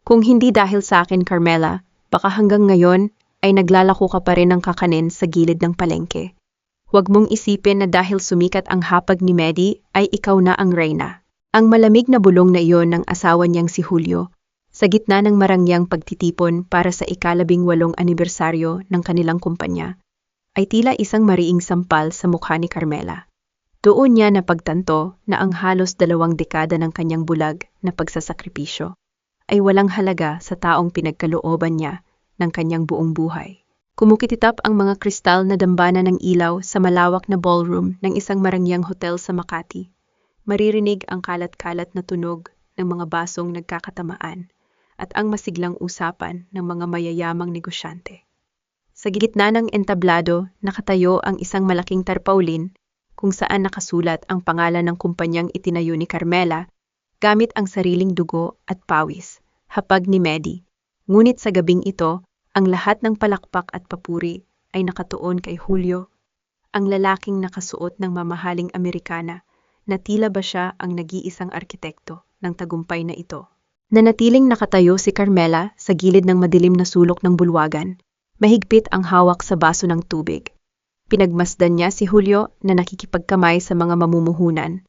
Kung hindi dahil sa akin, Carmela, baka hanggang ngayon ay naglalako ka pa rin ng kakanin sa gilid ng palengke. Huwag mong isipin na dahil sumikat ang hapag ni Medi ay ikaw na ang reyna. Ang malamig na bulong na iyon ng asawa niyang si Julio, sa gitna ng marangyang pagtitipon para sa ika-18 anibersaryo ng kanilang kumpanya, ay tila isang mariing sampal sa mukha ni Carmela. Doon niya napagtanto na ang halos 2 dekada ng kanyang bulag na pagsasakripisyo ay walang halaga sa taong pinagkalooban niya ng kanyang buong buhay. Kumukititap ang mga kristal na dambana ng ilaw sa malawak na ballroom ng isang marangyang hotel sa Makati. Maririnig ang kalat-kalat na tunog ng mga basong nagkakatamaan at ang masiglang usapan ng mga mayayamang negosyante. Sa gitna ng entablado, nakatayo ang isang malaking tarpaulin kung saan nakasulat ang pangalan ng kumpanyang itinayo ni Carmela gamit ang sariling dugo at pawis, hapag ni Medi. Ngunit sa gabing ito, ang lahat ng palakpak at papuri ay nakatuon kay Julio, ang lalaking nakasuot ng mamahaling Amerikana na tila ba siya ang nag-iisang arkitekto ng tagumpay na ito. Nanatiling nakatayo si Carmela sa gilid ng madilim na sulok ng bulwagan, mahigpit ang hawak sa baso ng tubig. Pinagmasdan niya si Julio na nakikipagkamay sa mga mamumuhunan.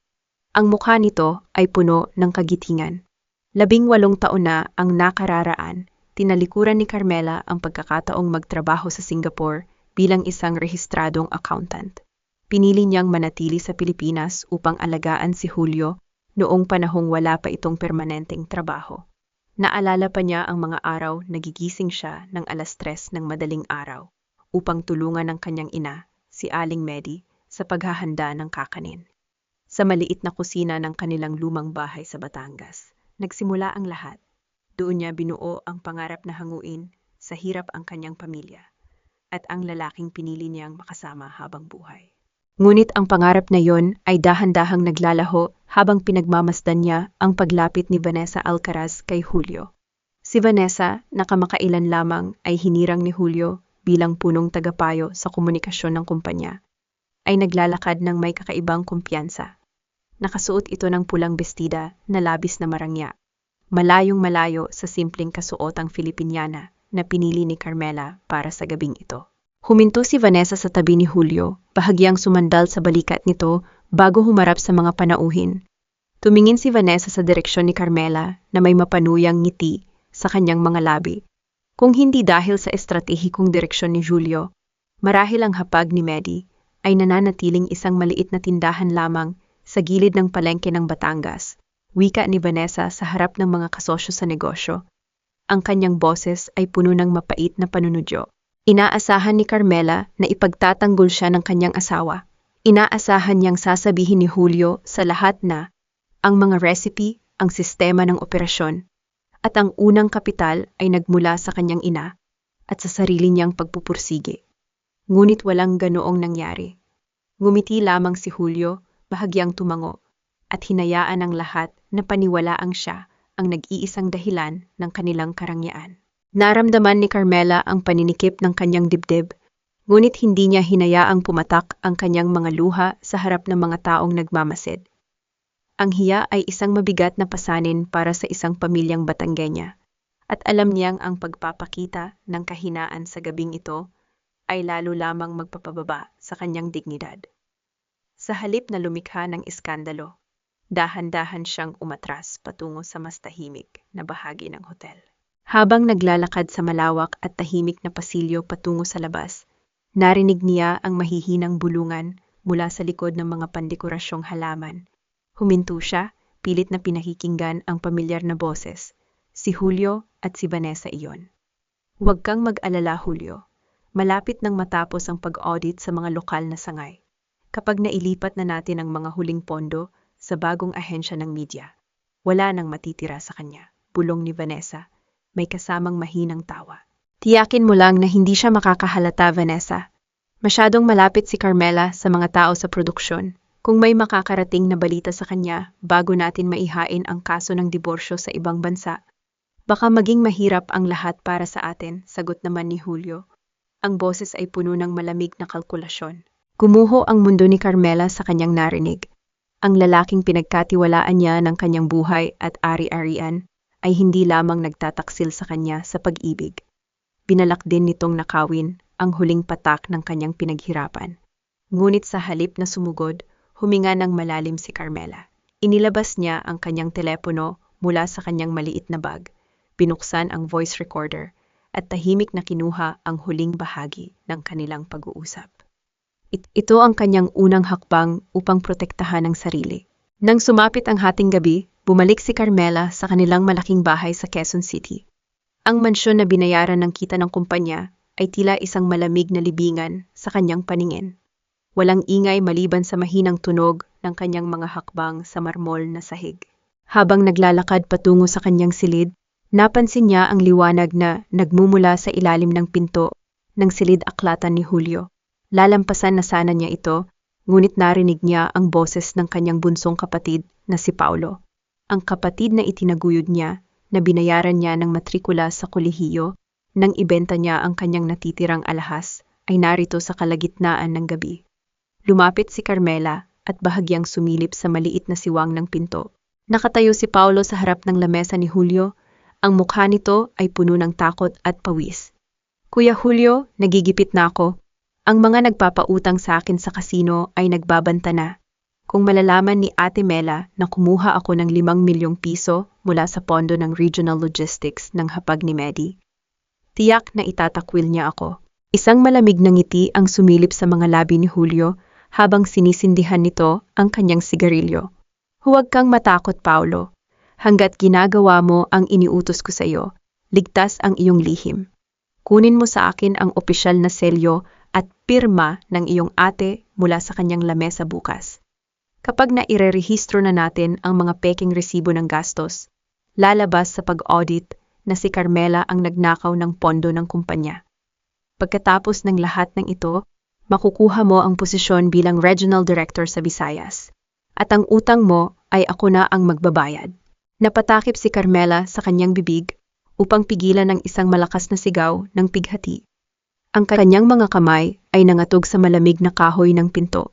Ang mukha nito ay puno ng kagitingan. 18 taon na ang nakararaan, tinalikuran ni Carmela ang pagkakataong magtrabaho sa Singapore bilang isang rehistradong accountant. Pinili niyang manatili sa Pilipinas upang alagaan si Julio noong panahong wala pa itong permanenteng trabaho. Naalala pa niya ang mga araw na gigising siya ng 3:00 ng madaling araw upang tulungan ng kanyang ina, si Aling Medi, sa paghahanda ng kakanin. Sa maliit na kusina ng kanilang lumang bahay sa Batangas, nagsimula ang lahat. Doon niya binuo ang pangarap na hanguin sa hirap ang kanyang pamilya at ang lalaking pinili niyang makasama habang buhay. Ngunit ang pangarap na yon ay dahan-dahang naglalaho habang pinagmamasdan niya ang paglapit ni Vanessa Alcaraz kay Julio. Si Vanessa, na kamakailan lamang ay hinirang ni Julio bilang punong tagapayo sa komunikasyon ng kumpanya, ay naglalakad ng may kakaibang kumpiyansa. Nakasuot ito ng pulang bestida na labis na marangya, malayong malayo sa simpleng kasuotang Filipiniana na pinili ni Carmela para sa gabing ito. Huminto si Vanessa sa tabi ni Julio, bahagyang sumandal sa balikat nito bago humarap sa mga panauhin. Tumingin si Vanessa sa direksyon ni Carmela na may mapanuyang ngiti sa kanyang mga labi. Kung hindi dahil sa estratehikong direksyon ni Julio, marahil ang hapag ni Medi ay nananatiling isang maliit na tindahan lamang sa gilid ng palengke ng Batangas. Wika ni Vanessa sa harap ng mga kasosyo sa negosyo. Ang kanyang boses ay puno ng mapait na panunodyo. Inaasahan ni Carmela na ipagtatanggol siya ng kanyang asawa. Inaasahan niyang sasabihin ni Julio sa lahat na ang mga recipe, ang sistema ng operasyon, at ang unang kapital ay nagmula sa kanyang ina at sa sarili niyang pagpupursige. Ngunit walang ganoong nangyari. Ngumiti lamang si Julio, bahagyang tumango, at hinayaan ang lahat na paniwalaang siya ang nag-iisang dahilan ng kanilang karangyaan. Naramdaman ni Carmela ang paninikip ng kanyang dibdib, ngunit hindi niya hinayaang pumatak ang kanyang mga luha sa harap ng mga taong nagmamasid. Ang hiya ay isang mabigat na pasanin para sa isang pamilyang Batangueña, at alam niyang ang pagpapakita ng kahinaan sa gabing ito ay lalo lamang magpapababa sa kanyang dignidad. Sa halip na lumikha ng iskandalo, dahan-dahan siyang umatras patungo sa mas tahimik na bahagi ng hotel. Habang naglalakad sa malawak at tahimik na pasilyo patungo sa labas, narinig niya ang mahihinang bulungan mula sa likod ng mga pandekораsyong halaman. Huminto siya, pilit na pinakikinggan ang pamilyar na boses. Si Julio at si Vanessa iyon. Huwag kang mag-alala, Julio. Malapit nang matapos ang pag-audit sa mga lokal na sangay. Kapag nailipat na natin ang mga huling pondo sa bagong ahensya ng media, wala nang matitira sa kanya, bulong ni Vanessa, may kasamang mahinang tawa. Tiyakin mo lang na hindi siya makakahalata, Vanessa. Masyadong malapit si Carmela sa mga tao sa produksyon. Kung may makakarating na balita sa kanya bago natin maihain ang kaso ng diborsyo sa ibang bansa, baka maging mahirap ang lahat para sa atin, sagot naman ni Julio. Ang boses ay puno ng malamig na kalkulasyon. Gumuho ang mundo ni Carmela sa kanyang narinig. Ang lalaking pinagkatiwalaan niya ng kanyang buhay at ari-arian ay hindi lamang nagtataksil sa kanya sa pag-ibig. Binalak din nitong nakawin ang huling patak ng kanyang pinaghirapan. Ngunit sa halip na sumugod, huminga ng malalim si Carmela. Inilabas niya ang kanyang telepono mula sa kanyang maliit na bag, binuksan ang voice recorder, at tahimik na kinuha ang huling bahagi ng kanilang pag-uusap. Ito ang kanyang unang hakbang upang protektahan ang sarili. Nang sumapit ang hating gabi, bumalik si Carmela sa kanilang malaking bahay sa Quezon City. Ang mansyon na binayaran ng kita ng kumpanya ay tila isang malamig na libingan sa kanyang paningin. Walang ingay maliban sa mahinang tunog ng kanyang mga hakbang sa marmol na sahig. Habang naglalakad patungo sa kanyang silid, napansin niya ang liwanag na nagmumula sa ilalim ng pinto ng silid aklatan ni Julio. Lalampasan na sana niya ito, ngunit narinig niya ang boses ng kanyang bunsong kapatid na si Paulo. Ang kapatid na itinaguyod niya na binayaran niya ng matrikula sa kolehiyo nang ibenta niya ang kanyang natitirang alahas ay narito sa kalagitnaan ng gabi. Lumapit si Carmela at bahagyang sumilip sa maliit na siwang ng pinto. Nakatayo si Paulo sa harap ng lamesa ni Julio. Ang mukha nito ay puno ng takot at pawis. Kuya Julio, nagigipit na ako. Ang mga nagpapautang sa akin sa kasino ay nagbabanta na. Kung malalaman ni Ate Mela na kumuha ako ng 5 milyong piso mula sa pondo ng Regional Logistics ng hapag ni Medi, tiyak na itatakwil niya ako. Isang malamig na ngiti ang sumilip sa mga labi ni Julio habang sinisindihan nito ang kanyang sigarilyo. Huwag kang matakot, Paulo. Hanggat ginagawa mo ang iniutos ko sa iyo, ligtas ang iyong lihim. Kunin mo sa akin ang opisyal na selyo at pirma ng iyong ate mula sa kanyang lamesa bukas. Kapag nairerehistro na natin ang mga peking resibo ng gastos, lalabas sa pag-audit na si Carmela ang nagnakaw ng pondo ng kumpanya. Pagkatapos ng lahat ng ito, makukuha mo ang posisyon bilang Regional Director sa Visayas. At ang utang mo ay ako na ang magbabayad. Napatakip si Carmela sa kanyang bibig upang pigilan ng isang malakas na sigaw ng pighati. Ang kanyang mga kamay ay nangatog sa malamig na kahoy ng pinto.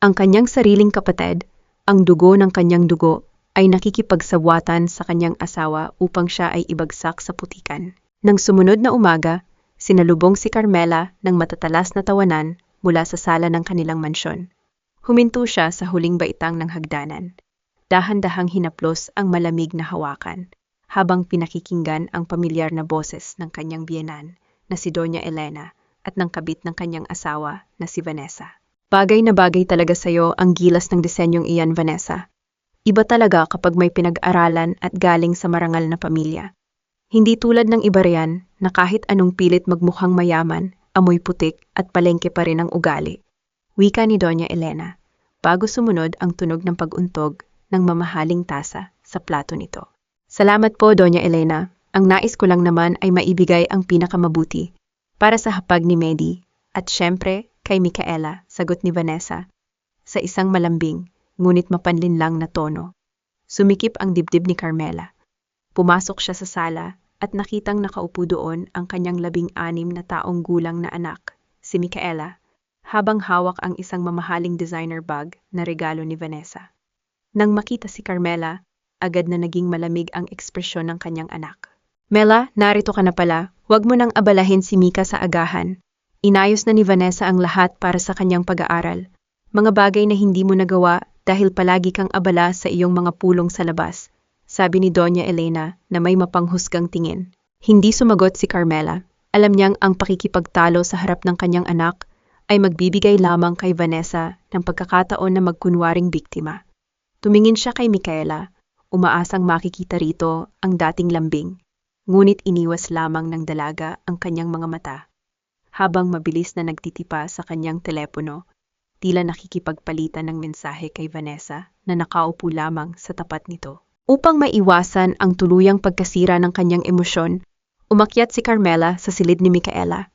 Ang kanyang sariling kapatid, ang dugo ng kanyang dugo, ay nakikipagsawatan sa kanyang asawa upang siya ay ibagsak sa putikan. Nang sumunod na umaga, sinalubong si Carmela ng matatalas na tawanan mula sa sala ng kanilang mansyon. Huminto siya sa huling baitang ng hagdanan. Dahan-dahang hinaplos ang malamig na hawakan, habang pinakikinggan ang pamilyar na boses ng kanyang biyenan na si Doña Elena at ng kabit ng kanyang asawa na si Vanessa. Bagay na bagay talaga sa'yo ang gilas ng disenyong iyan, Vanessa. Iba talaga kapag may pinag-aralan at galing sa marangal na pamilya. Hindi tulad ng iba riyan na kahit anong pilit magmukhang mayaman, amoy putik at palengke pa rin ang ugali. Wika ni Doña Elena, bago sumunod ang tunog ng pag-untog ng mamahaling tasa sa plato nito. Salamat po, Doña Elena. Ang nais ko lang naman ay maibigay ang pinakamabuti para sa hapag ni Medi at syempre kay Micaela, sagot ni Vanessa sa isang malambing ngunit mapanlinlang na tono. Sumikip ang dibdib ni Carmela. Pumasok siya sa sala at nakitang nakaupo doon ang kanyang 16 na taong gulang na anak, si Micaela, habang hawak ang isang mamahaling designer bag na regalo ni Vanessa. Nang makita si Carmela, agad na naging malamig ang ekspresyon ng kanyang anak. Mela, narito ka na pala. Huwag mo nang abalahin si Mika sa agahan. Inayos na ni Vanessa ang lahat para sa kanyang pag-aaral. Mga bagay na hindi mo nagawa dahil palagi kang abala sa iyong mga pulong sa labas, sabi ni Doña Elena na may mapanghusgang tingin. Hindi sumagot si Carmela. Alam niyang ang pakikipagtalo sa harap ng kanyang anak ay magbibigay lamang kay Vanessa ng pagkakataon na magkunwaring biktima. Tumingin siya kay Micaela, umaasang makikita rito ang dating lambing. Ngunit iniwas lamang ng dalaga ang kanyang mga mata. Habang mabilis na nagtitipa sa kanyang telepono, tila nakikipagpalitan ng mensahe kay Vanessa na nakaupo lamang sa tapat nito. Upang maiwasan ang tuluyang pagkasira ng kanyang emosyon, umakyat si Carmela sa silid ni Micaela.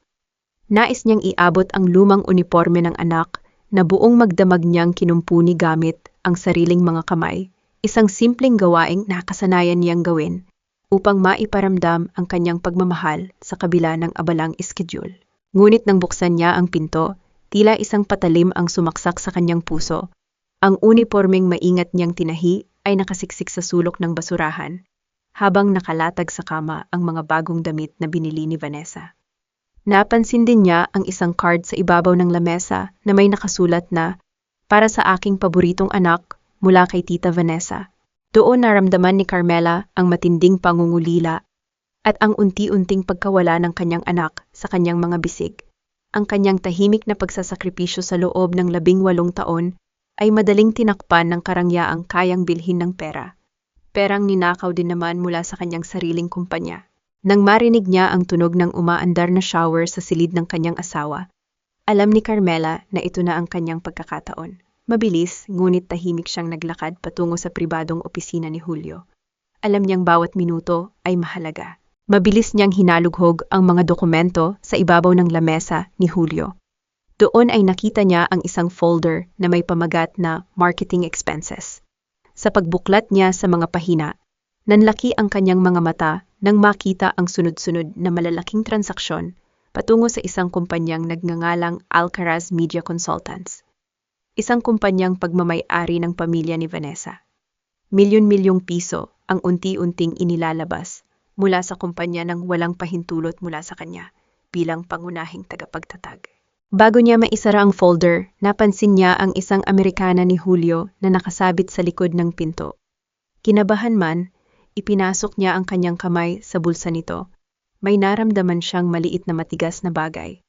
Nais niyang iabot ang lumang uniforme ng anak na buong magdamag niyang kinumpuni gamit ang sariling mga kamay, isang simpleng gawaing nakasanayan niyang gawin upang maiparamdam ang kanyang pagmamahal sa kabila ng abalang schedule. Ngunit nang buksan niya ang pinto, tila isang patalim ang sumaksak sa kanyang puso. Ang unipormeng maingat niyang tinahi ay nakasiksik sa sulok ng basurahan. habang nakalatag sa kama ang mga bagong damit na binili ni Vanessa. Napansin din niya ang isang card sa ibabaw ng lamesa na may nakasulat na, "Para sa aking paboritong anak, mula kay Tita Vanessa." Doon naramdaman ni Carmela ang matinding pangungulila at ang unti-unting pagkawala ng kanyang anak sa kanyang mga bisig. Ang kanyang tahimik na pagsasakripisyo sa loob ng 18 taon ay madaling tinakpan ng karangyaang kayang bilhin ng pera. Perang ninakaw din naman mula sa kanyang sariling kumpanya. Nang marinig niya ang tunog ng umaandar na shower sa silid ng kanyang asawa, alam ni Carmela na ito na ang kanyang pagkakataon. Mabilis, ngunit tahimik siyang naglakad patungo sa pribadong opisina ni Julio. Alam niyang bawat minuto ay mahalaga. Mabilis niyang hinalughog ang mga dokumento sa ibabaw ng lamesa ni Julio. Doon ay nakita niya ang isang folder na may pamagat na marketing expenses. Sa pagbuklat niya sa mga pahina, nanlaki ang kanyang mga mata nang makita ang sunod-sunod na malalaking transaksyon patungo sa isang kumpanyang nagngangalang Alcaraz Media Consultants. Isang kumpanyang pagmamay-ari ng pamilya ni Vanessa. Milyon-milyong piso ang unti-unting inilalabas mula sa kumpanya ng walang pahintulot mula sa kanya bilang pangunahing tagapagtatag. Bago niya maisara ang folder, napansin niya ang isang Amerikana ni Julio na nakasabit sa likod ng pinto. Kinabahan man, ipinasok niya ang kanyang kamay sa bulsa nito. May naramdaman siyang maliit na matigas na bagay.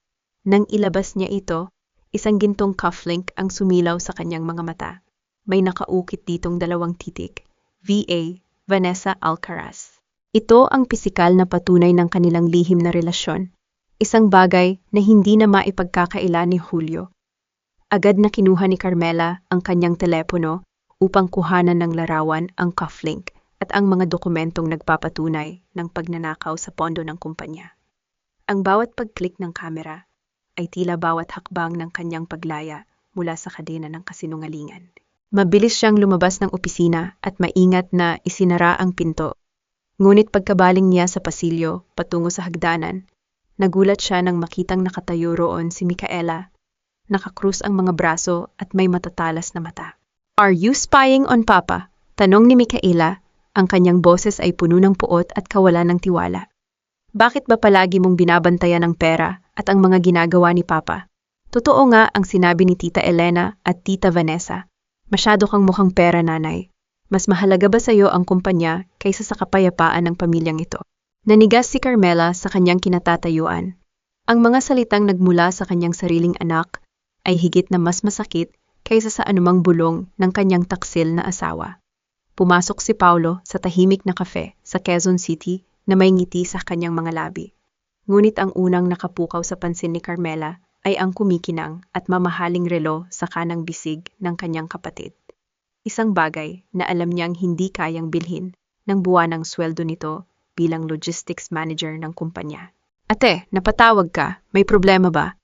Nang ilabas niya ito, isang gintong cufflink ang sumilaw sa kanyang mga mata. May nakaukit ditong 2 titik. VA, Vanessa Alcaraz. Ito ang pisikal na patunay ng kanilang lihim na relasyon. Isang bagay na hindi na maipagkakaila ni Julio. Agad na kinuha ni Carmela ang kanyang telepono upang kuhanan ng larawan ang cufflink at ang mga dokumentong nagpapatunay ng pagnanakaw sa pondo ng kumpanya. Ang bawat pag-click ng kamera ay tila bawat hakbang ng kanyang paglaya mula sa kadena ng kasinungalingan. Mabilis siyang lumabas ng opisina at maingat na isinara ang pinto. Ngunit pagkabaling niya sa pasilyo patungo sa hagdanan, nagulat siya nang makitang nakatayo roon si Micaela. Nakakrus ang mga braso at may matatalas na mata. "Are you spying on Papa?" Tanong ni Micaela. Ang kanyang boses ay puno ng puot at kawalan ng tiwala. "Bakit ba palagi mong binabantayan ang pera at ang mga ginagawa ni Papa?" "Totoo nga ang sinabi ni Tita Elena at Tita Vanessa. Masyado kang mukhang pera, nanay. Mas mahalaga ba sa'yo ang kumpanya kaysa sa kapayapaan ng pamilyang ito?" Nanigas si Carmela sa kanyang kinatatayuan. Ang mga salitang nagmula sa kanyang sariling anak ay higit na mas masakit kaysa sa anumang bulong ng kanyang taksil na asawa. Pumasok si Paulo sa tahimik na kafe sa Quezon City na may ngiti sa kanyang mga labi. Ngunit ang unang nakapukaw sa pansin ni Carmela ay ang kumikinang at mamahaling relo sa kanang bisig ng kanyang kapatid. Isang bagay na alam niyang hindi kayang bilhin ng buwanang sweldo nito bilang logistics manager ng kumpanya. "Ate, napatawag ka. May problema ba?"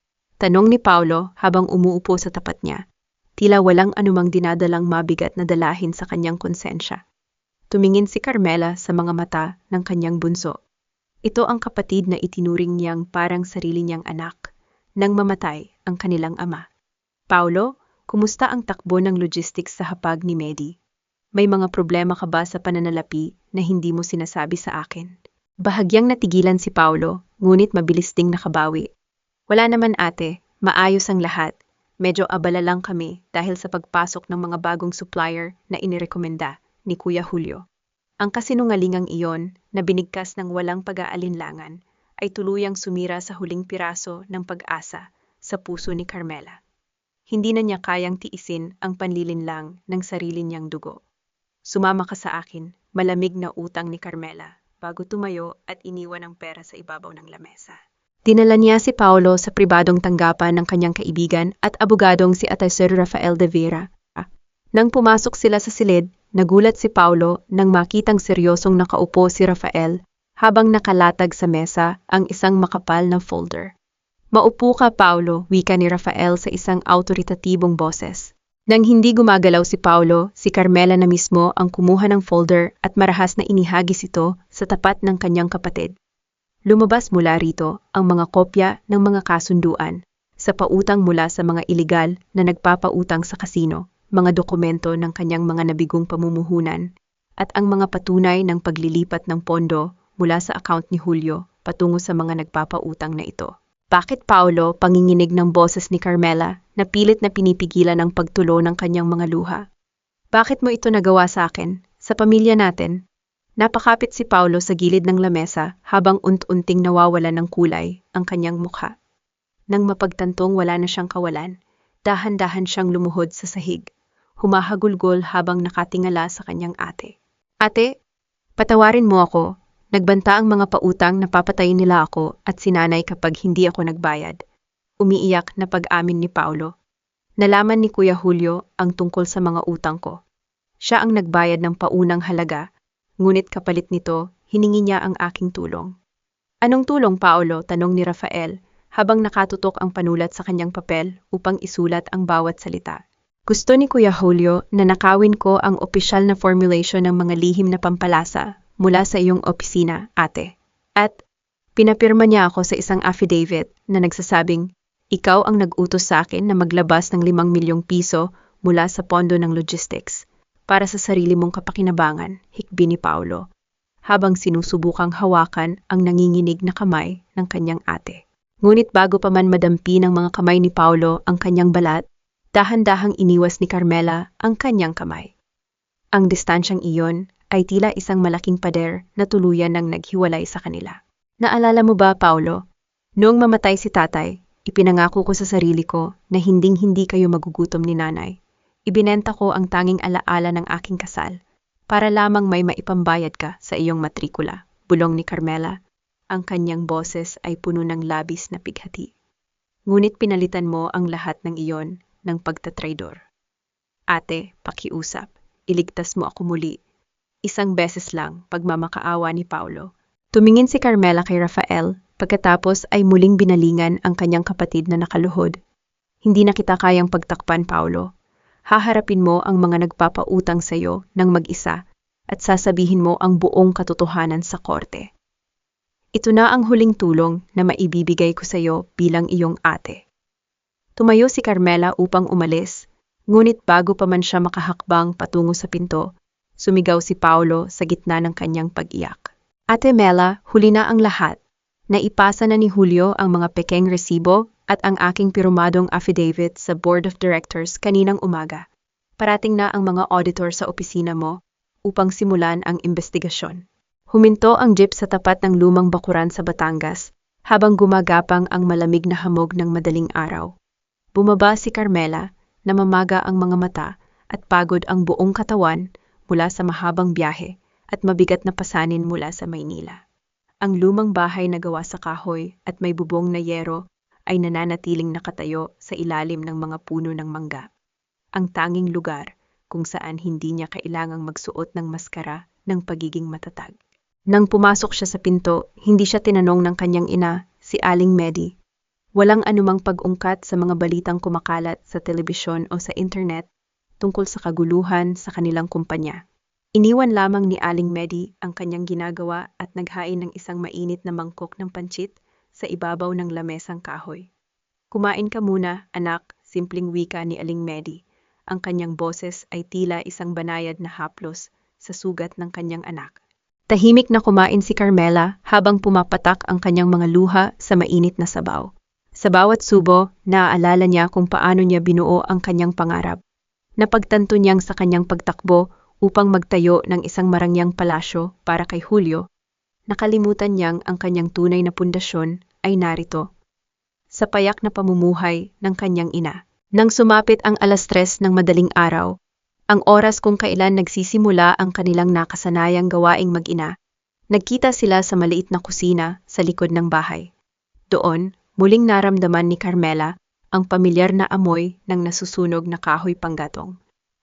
Tanong ni Paulo habang umuupo sa tapat niya. Tila walang anumang dinadalang mabigat na dalahin sa kanyang konsensya. Tumingin si Carmela sa mga mata ng kanyang bunso. Ito ang kapatid na itinuring niyang parang sarili niyang anak nang mamatay ang kanilang ama. "Paulo, kumusta ang takbo ng logistics sa hapag ni Medi? May mga problema ka ba sa pananalapi na hindi mo sinasabi sa akin?" Bahagyang natigilan si Paulo, ngunit mabilis ding nakabawi. "Wala naman, ate, maayos ang lahat. Medyo abala lang kami dahil sa pagpasok ng mga bagong supplier na inirekomenda ni Kuya Julio." Ang kasinungalingang iyon na binigkas ng walang pag-aalinlangan ay tuluyang sumira sa huling piraso ng pag-asa sa puso ni Carmela. Hindi na niya kayang tiisin ang panlilinlang ng sarili niyang dugo. "Sumama ka sa akin," malamig na utang ni Carmela bago tumayo at iniwan ang pera sa ibabaw ng lamesa. Dinala niya si Paulo sa pribadong tanggapan ng kanyang kaibigan at abogadong si Atesor Rafael de Vera. Nang pumasok sila sa silid, nagulat si Paulo nang makitang seryosong nakaupo si Rafael habang nakalatag sa mesa ang isang makapal na folder. "Maupo ka, Paulo," wika ni Rafael sa isang autoritatibong boses. Nang hindi gumagalaw si Paulo, si Carmela na mismo ang kumuha ng folder at marahas na inihagis ito sa tapat ng kanyang kapatid. Lumabas mula rito ang mga kopya ng mga kasunduan sa pautang mula sa mga iligal na nagpapautang sa kasino, mga dokumento ng kanyang mga nabigong pamumuhunan, at ang mga patunay ng paglilipat ng pondo mula sa account ni Julio patungo sa mga nagpapautang na ito. Bakit Paolo, panginginig ng boses ni Carmela na pilit na pinipigilan ang pagtulo ng kanyang mga luha? Bakit mo ito nagawa sa akin, sa pamilya natin? Napakapit si Paolo sa gilid ng lamesa habang unti-unting nawawalan ng kulay ang kanyang mukha. Nang mapagtantong wala na siyang kawalan, dahan-dahan siyang lumuhod sa sahig, humahagulgol habang nakatingala sa kanyang ate. Ate, patawarin mo ako. Nagbanta ang mga pautang na papatayin nila ako at si nanay kapag hindi ako nagbayad. Umiiyak na pag-amin ni Paolo. Nalaman ni Kuya Julio ang tungkol sa mga utang ko. Siya ang nagbayad ng paunang halaga, ngunit kapalit nito, hiningi niya ang aking tulong. Anong tulong, Paolo? Tanong ni Rafael, habang nakatutok ang panulat sa kanyang papel upang isulat ang bawat salita. Gusto ni Kuya Julio na nakawin ko ang opisyal na formulation ng mga lihim na pampalasa mula sa iyong opisina, ate. At pinapirma niya ako sa isang affidavit na nagsasabing, ikaw ang nag-utos sa akin na maglabas ng 5 milyong piso mula sa pondo ng logistics para sa sarili mong kapakinabangan, hikbi ni Paolo, habang sinusubukang hawakan ang nanginginig na kamay ng kanyang ate. Ngunit bago pa man madampi ng mga kamay ni Paolo ang kanyang balat, dahan-dahang iniwas ni Carmela ang kanyang kamay. Ang distansyang iyon ay tila isang malaking pader na tuluyan ng naghiwalay sa kanila. Naalala mo ba, Paolo? Noong mamatay si tatay, ipinangako ko sa sarili ko na hinding-hindi kayo magugutom ni nanay. Ibinenta ko ang tanging alaala ng aking kasal para lamang may maipambayad ka sa iyong matrikula, bulong ni Carmela. Ang kanyang boses ay puno ng labis na pighati. Ngunit pinalitan mo ang lahat ng iyon ng pagtatraidor. Ate, pakiusap. Iligtas mo ako muli. Isang beses lang, pagmamakaawa ni Paolo. Tumingin si Carmela kay Rafael, pagkatapos ay muling binalingan ang kanyang kapatid na nakaluhod. Hindi na kita kayang pagtakpan, Paolo. Haharapin mo ang mga nagpapautang sa iyo ng mag-isa at sasabihin mo ang buong katotohanan sa korte. Ito na ang huling tulong na maibibigay ko sa iyo bilang iyong ate. Tumayo si Carmela upang umalis, ngunit bago pa man siya makahakbang patungo sa pinto, sumigaw si Paolo sa gitna ng kanyang pag-iyak. Ate Mela, huli na ang lahat. Naipasa na ni Julio ang mga pekeng resibo at ang aking pirumadong affidavit sa Board of Directors kaninang umaga. Parating na ang mga auditor sa opisina mo upang simulan ang investigasyon. Huminto ang jeep sa tapat ng lumang bakuran sa Batangas habang gumagapang ang malamig na hamog ng madaling araw. Bumaba si Carmela, namamaga ang mga mata at pagod ang buong katawan mula sa mahabang biyahe at mabigat na pasanin mula sa Maynila. Ang lumang bahay na gawa sa kahoy at may bubong na yero ay nananatiling nakatayo sa ilalim ng mga puno ng mangga. Ang tanging lugar kung saan hindi niya kailangang magsuot ng maskara ng pagiging matatag. Nang pumasok siya sa pinto, hindi siya tinanong ng kanyang ina, si Aling Medi. Walang anumang pag-ungkat sa mga balitang kumakalat sa telebisyon o sa internet tungkol sa kaguluhan sa kanilang kumpanya. Iniwan lamang ni Aling Medi ang kanyang ginagawa at naghain ng isang mainit na mangkok ng pancit sa ibabaw ng lamesang kahoy. Kumain ka muna, anak, simpleng wika ni Aling Medi. Ang kanyang boses ay tila isang banayad na haplos sa sugat ng kanyang anak. Tahimik na kumain si Carmela habang pumapatak ang kanyang mga luha sa mainit na sabaw. Sa bawat subo, naaalala niya kung paano niya binuo ang kanyang pangarap. Napagtanto niyang sa kanyang pagtakbo upang magtayo ng isang marangyang palasyo para kay Julio, nakalimutan niyang ang kanyang tunay na pundasyon ay narito, sa payak na pamumuhay ng kanyang ina. Nang sumapit ang 3:00 ng madaling araw, ang oras kung kailan nagsisimula ang kanilang nakasanayang gawaing mag-ina, nagkita sila sa maliit na kusina sa likod ng bahay. Doon, muling naramdaman ni Carmela ang pamilyar na amoy ng nasusunog na kahoy panggatong,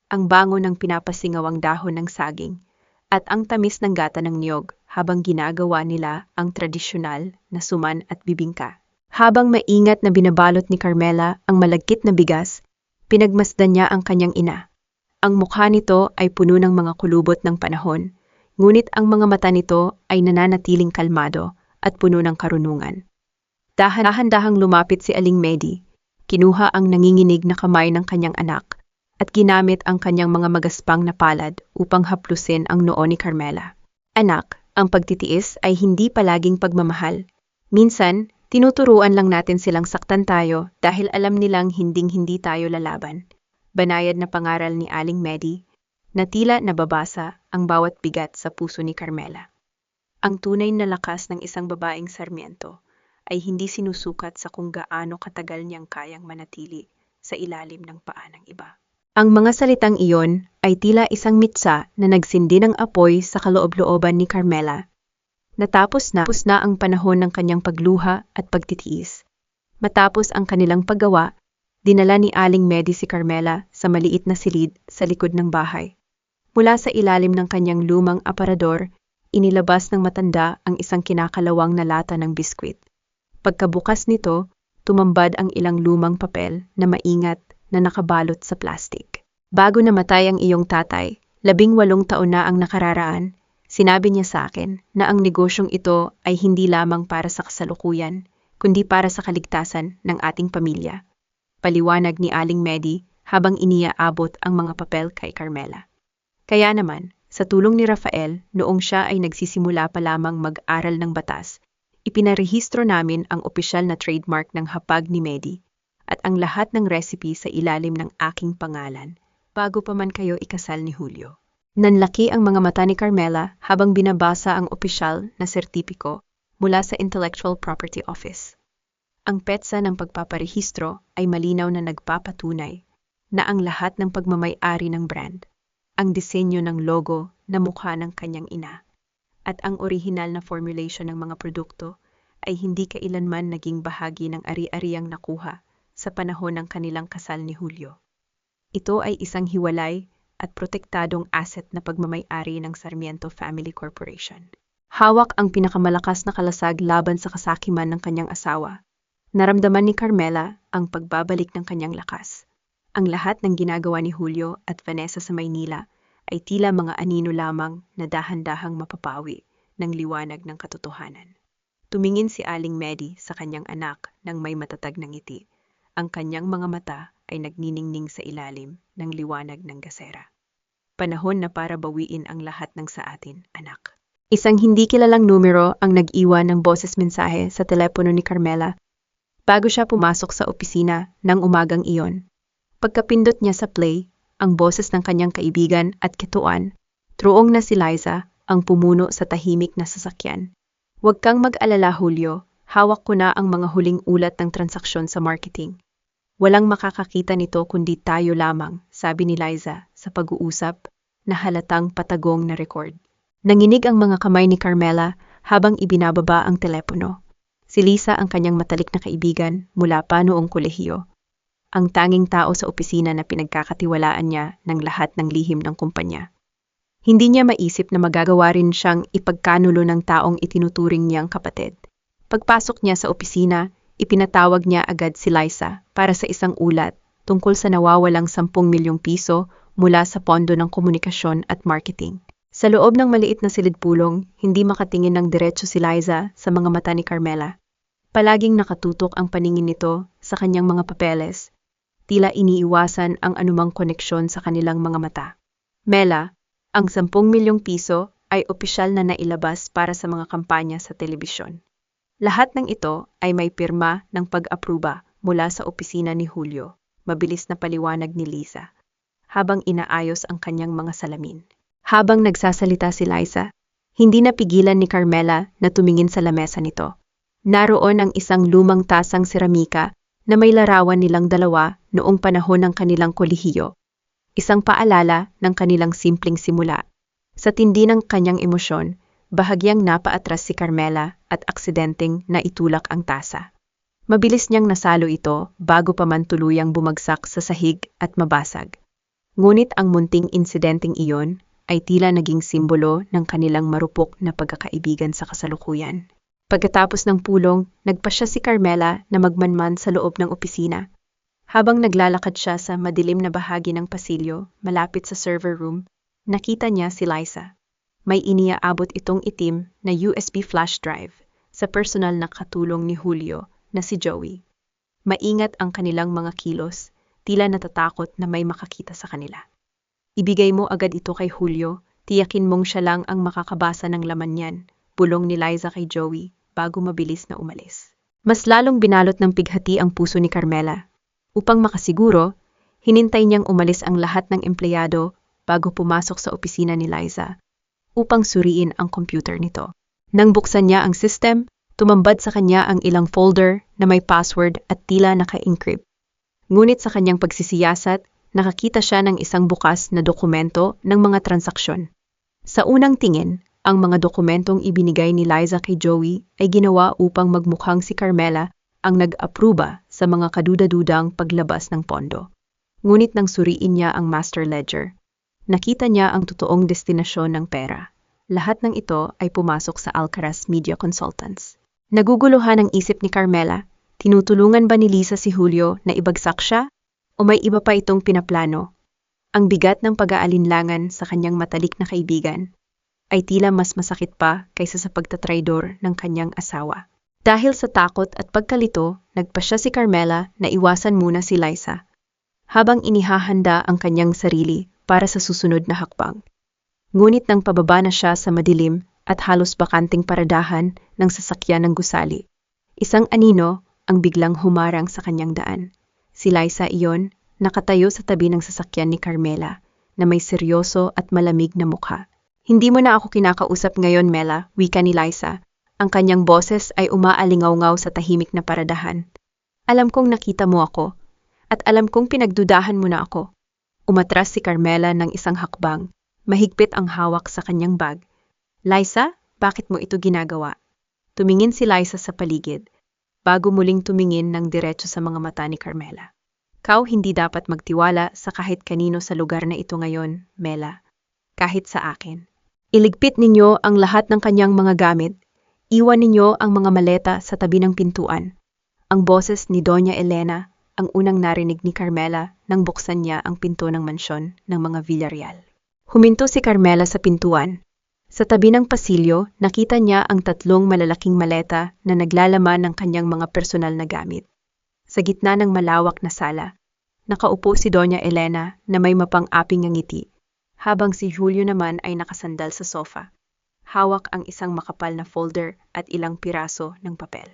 ang bango ng pinapasingawang dahon ng saging, at ang tamis ng gata ng niyog habang ginagawa nila ang tradisyonal na suman at bibingka. Habang maingat na binabalot ni Carmela ang malagkit na bigas, pinagmasdan niya ang kanyang ina. Ang mukha nito ay puno ng mga kulubot ng panahon, ngunit ang mga mata nito ay nananatiling kalmado at puno ng karunungan. Dahan-dahang lumapit si Aling Medi, kinuha ang nanginginig na kamay ng kanyang anak, at ginamit ang kanyang mga magaspang na palad upang haplusin ang noo ni Carmela. Anak, ang pagtitiis ay hindi palaging pagmamahal. Minsan, tinuturuan lang natin silang saktan tayo dahil alam nilang hinding-hindi tayo lalaban. Banayad na pangaral ni Aling Medi, na tila nababasa ang bawat bigat sa puso ni Carmela. Ang tunay na lakas ng isang babaeng Sarmiento ay hindi sinusukat sa kung gaano katagal niyang kayang manatili sa ilalim ng paa ng iba. Ang mga salitang iyon ay tila isang mitsa na nagsindi ng apoy sa kaloob-looban ni Carmela. Natapos na ang panahon ng kanyang pagluha at pagtitiis. Matapos ang kanilang paggawa, dinala ni Aling Medi si Carmela sa maliit na silid sa likod ng bahay. Mula sa ilalim ng kanyang lumang aparador, inilabas ng matanda ang isang kinakalawang na lata ng biskwit. Pagkabukas nito, tumambad ang ilang lumang papel na maingat na nakabalot sa plastik. Bago namatay ang iyong tatay, 18 taon na ang nakararaan, sinabi niya sa akin na ang negosyong ito ay hindi lamang para sa kasalukuyan, kundi para sa kaligtasan ng ating pamilya. Paliwanag ni Aling Medi habang iniaabot ang mga papel kay Carmela. Kaya naman, sa tulong ni Rafael, noong siya ay nagsisimula pa lamang mag-aral ng batas, ipinarehistro namin ang opisyal na trademark ng hapag ni Medi at ang lahat ng recipe sa ilalim ng aking pangalan bago pa man kayo ikasal ni Julio. Nanlaki ang mga mata ni Carmela habang binabasa ang opisyal na sertipiko mula sa Intellectual Property Office. Ang petsa ng pagpaparehistro ay malinaw na nagpapatunay na ang lahat ng pagmamay-ari ng brand, ang disenyo ng logo na mukha ng kanyang ina, at ang orihinal na formulation ng mga produkto ay hindi kailanman naging bahagi ng ari-ariang nakuha sa panahon ng kanilang kasal ni Julio. Ito ay isang hiwalay at protektadong asset na pagmamay-ari ng Sarmiento Family Corporation. Hawak ang pinakamalakas na kalasag laban sa kasakiman ng kanyang asawa. Naramdaman ni Carmela ang pagbabalik ng kanyang lakas. Ang lahat ng ginagawa ni Julio at Vanessa sa Maynila ay tila mga anino lamang na dahan-dahang mapapawi ng liwanag ng katotohanan. Tumingin si Aling Medi sa kanyang anak nang may matatag na ngiti. Ang kanyang mga mata ay nagniningning sa ilalim ng liwanag ng gasera. Panahon na para bawiin ang lahat ng sa atin, anak. Isang hindi kilalang numero ang nag-iwan ng boses mensahe sa telepono ni Carmela bago siya pumasok sa opisina ng umagang iyon. Pagkapindot niya sa play, ang boses ng kanyang kaibigan at kituan, truong na si Liza, ang pumuno sa tahimik na sasakyan. Huwag kang mag-alala, Julio, hawak ko na ang mga huling ulat ng transaksyon sa marketing. Walang makakakita nito kundi tayo lamang, sabi ni Liza sa pag-uusap na halatang patagong na record. Nanginig ang mga kamay ni Carmela habang ibinababa ang telepono. Si Lisa ang kanyang matalik na kaibigan mula pa noong kolehiyo. Ang tanging tao sa opisina na pinagkakatiwalaan niya ng lahat ng lihim ng kumpanya. Hindi niya maisip na magagawa rin siyang ipagkanulo ng taong itinuturing niyang kapatid. Pagpasok niya sa opisina, ipinatawag niya agad si Liza para sa isang ulat tungkol sa nawawalang 10 milyong piso mula sa pondo ng komunikasyon at marketing. Sa loob ng maliit na silid-pulong, hindi makatingin ng diretso si Liza sa mga mata ni Carmela. Palaging nakatutok ang paningin nito sa kanyang mga papeles. Tila iniiwasan ang anumang koneksyon sa kanilang mga mata. Mela, ang 10 milyong piso ay opisyal na nailabas para sa mga kampanya sa telebisyon. Lahat ng ito ay may pirma ng pag-apruba mula sa opisina ni Julio, mabilis na paliwanag ni Lisa, habang inaayos ang kanyang mga salamin. Habang nagsasalita si Liza, hindi napigilan ni Carmela na tumingin sa lamesa nito. Naroon ang isang lumang tasang seramika na may larawan nilang dalawa noong panahon ng kanilang kolehiyo. Isang paalala ng kanilang simpleng simula. Sa tindi ng kanyang emosyon, bahagyang napaatras si Carmela at aksidenteng naitulak ang tasa. Mabilis niyang nasalo ito bago pa man tuluyang bumagsak sa sahig at mabasag. Ngunit ang munting insidenteng iyon ay tila naging simbolo ng kanilang marupok na pagkakaibigan sa kasalukuyan. Pagkatapos ng pulong, nagpasya si Carmela na magmanman sa loob ng opisina. Habang naglalakad siya sa madilim na bahagi ng pasilyo, malapit sa server room, nakita niya si Liza. May iniaabot itong itim na USB flash drive sa personal na katulong ni Julio na si Joey. Maingat ang kanilang mga kilos, tila natatakot na may makakita sa kanila. Ibigay mo agad ito kay Julio, tiyakin mong siya lang ang makakabasa ng laman niyan, bulong ni Liza kay Joey bago mabilis na umalis. Mas lalong binalot ng pighati ang puso ni Carmela. Upang makasiguro, hinintay niyang umalis ang lahat ng empleyado bago pumasok sa opisina ni Liza upang suriin ang computer nito. Nang buksan niya ang system, tumambad sa kanya ang ilang folder na may password at tila naka-encrypt. Ngunit sa kanyang pagsisiyasat, nakakita siya ng isang bukas na dokumento ng mga transaksyon. Sa unang tingin, ang mga dokumentong ibinigay ni Liza kay Joey ay ginawa upang magmukhang si Carmela ang nag-apruba sa mga kaduda-dudang paglabas ng pondo. Ngunit nang suriin niya ang master ledger, nakita niya ang totoong destinasyon ng pera. Lahat ng ito ay pumasok sa Alcaraz Media Consultants. Naguguluhan ang isip ni Carmela, tinutulungan ba ni Liza si Julio na ibagsak siya? O may iba pa itong pinaplano? Ang bigat ng pag-aalinlangan sa kanyang matalik na kaibigan ay tila mas masakit pa kaysa sa pagtatraidor ng kanyang asawa. Dahil sa takot at pagkalito, nagpasya si Carmela na iwasan muna si Liza, habang inihahanda ang kanyang sarili para sa susunod na hakbang. Ngunit nang pababa na siya sa madilim at halos bakanting paradahan ng sasakyan ng gusali, isang anino ang biglang humarang sa kanyang daan. Si Liza iyon, nakatayo sa tabi ng sasakyan ni Carmela, na may seryoso at malamig na mukha. Hindi mo na ako kinakausap ngayon, Mela, wika ni Liza. Ang kanyang boses ay umaalingaw-ngaw sa tahimik na paradahan. Alam kong nakita mo ako, at alam kong pinagdudahan mo na ako. Umatras si Carmela ng isang hakbang, mahigpit ang hawak sa kanyang bag. Liza, bakit mo ito ginagawa? Tumingin si Liza sa paligid, bago muling tumingin ng diretso sa mga mata ni Carmela. Kau hindi dapat magtiwala sa kahit kanino sa lugar na ito ngayon, Mela. Kahit sa akin. Iligpit ninyo ang lahat ng kanyang mga gamit. Iwan ninyo ang mga maleta sa tabi ng pintuan. Ang boses ni Doña Elena ang unang narinig ni Carmela nang buksan niya ang pinto ng mansyon ng mga Villarreal. Huminto si Carmela sa pintuan. Sa tabi ng pasilyo, nakita niya ang 3 malalaking maleta na naglalaman ng kanyang mga personal na gamit. Sa gitna ng malawak na sala, nakaupo si Doña Elena na may mapang-aping ng ngiti, habang si Julio naman ay nakasandal sa sofa. Hawak ang isang makapal na folder at ilang piraso ng papel.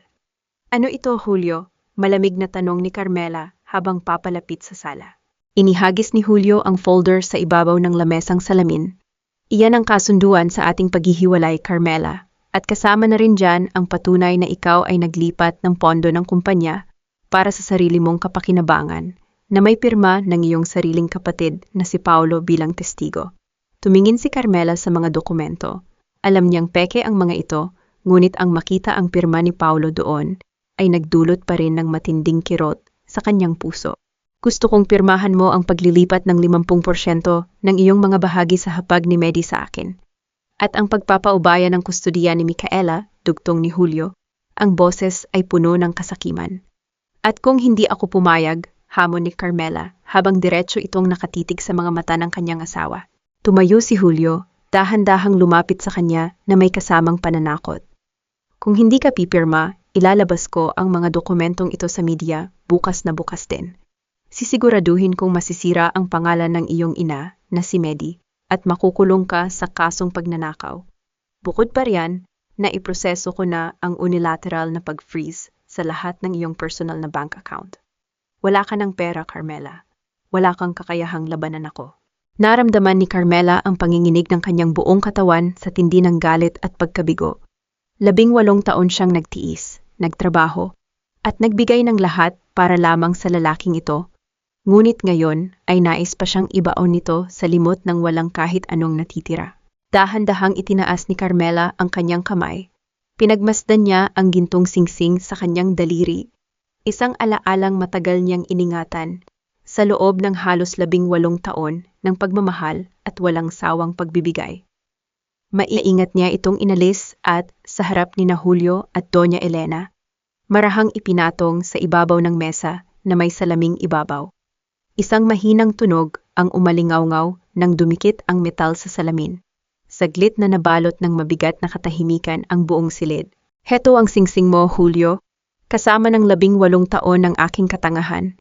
Ano ito, Julio? Malamig na tanong ni Carmela habang papalapit sa sala. Inihagis ni Julio ang folder sa ibabaw ng lamesang salamin. Iyan ang kasunduan sa ating paghihiwalay, Carmela, at kasama na rin dyan ang patunay na ikaw ay naglipat ng pondo ng kumpanya para sa sarili mong kapakinabangan, na may pirma ng iyong sariling kapatid na si Paulo bilang testigo. Tumingin si Carmela sa mga dokumento. Alam niyang peke ang mga ito, ngunit ang makita ang pirma ni Paulo doon ay nagdulot pa rin ng matinding kirot sa kanyang puso. Gusto kong pirmahan mo ang paglilipat ng 50% ng iyong mga bahagi sa hapag ni Medi sa akin. At ang pagpapaubaya ng kustudiya ni Micaela, dugtong ni Julio, ang boses ay puno ng kasakiman. At kung hindi ako pumayag, hamon ni Carmela habang diretso itong nakatitig sa mga mata ng kanyang asawa. Tumayo si Julio, dahan-dahang lumapit sa kanya na may kasamang pananakot. Kung hindi ka pipirma, ilalabas ko ang mga dokumentong ito sa media bukas na bukas din. Sisiguraduhin kong masisira ang pangalan ng iyong ina na si Medi at makukulong ka sa kasong pagnanakaw. Bukod pa riyan, naiproseso ko na ang unilateral na pag-freeze sa lahat ng iyong personal na bank account. Wala ka ng pera, Carmela. Wala kang kakayahang labanan ako. Naramdaman ni Carmela ang panginginig ng kanyang buong katawan sa tindi ng galit at pagkabigo. 18 taon siyang nagtiis, nagtrabaho, at nagbigay ng lahat para lamang sa lalaking ito. Ngunit ngayon ay nais pa siyang ibaon nito sa limot ng walang kahit anong natitira. Dahan-dahang itinaas ni Carmela ang kanyang kamay. Pinagmasdan niya ang gintong singsing sa kanyang daliri. Isang alaalang matagal niyang iningatan sa loob ng halos 18 taon ng pagmamahal at walang sawang pagbibigay. Maiingat niya itong inalis at sa harap ni na Julio at Doña Elena, marahang ipinatong sa ibabaw ng mesa na may salaming ibabaw. Isang mahinang tunog ang umalingaw-ngaw nang dumikit ang metal sa salamin. Saglit na nabalot ng mabigat na katahimikan ang buong silid. Heto ang singsing mo, Julio, kasama ng 18 taon ng aking katangahan.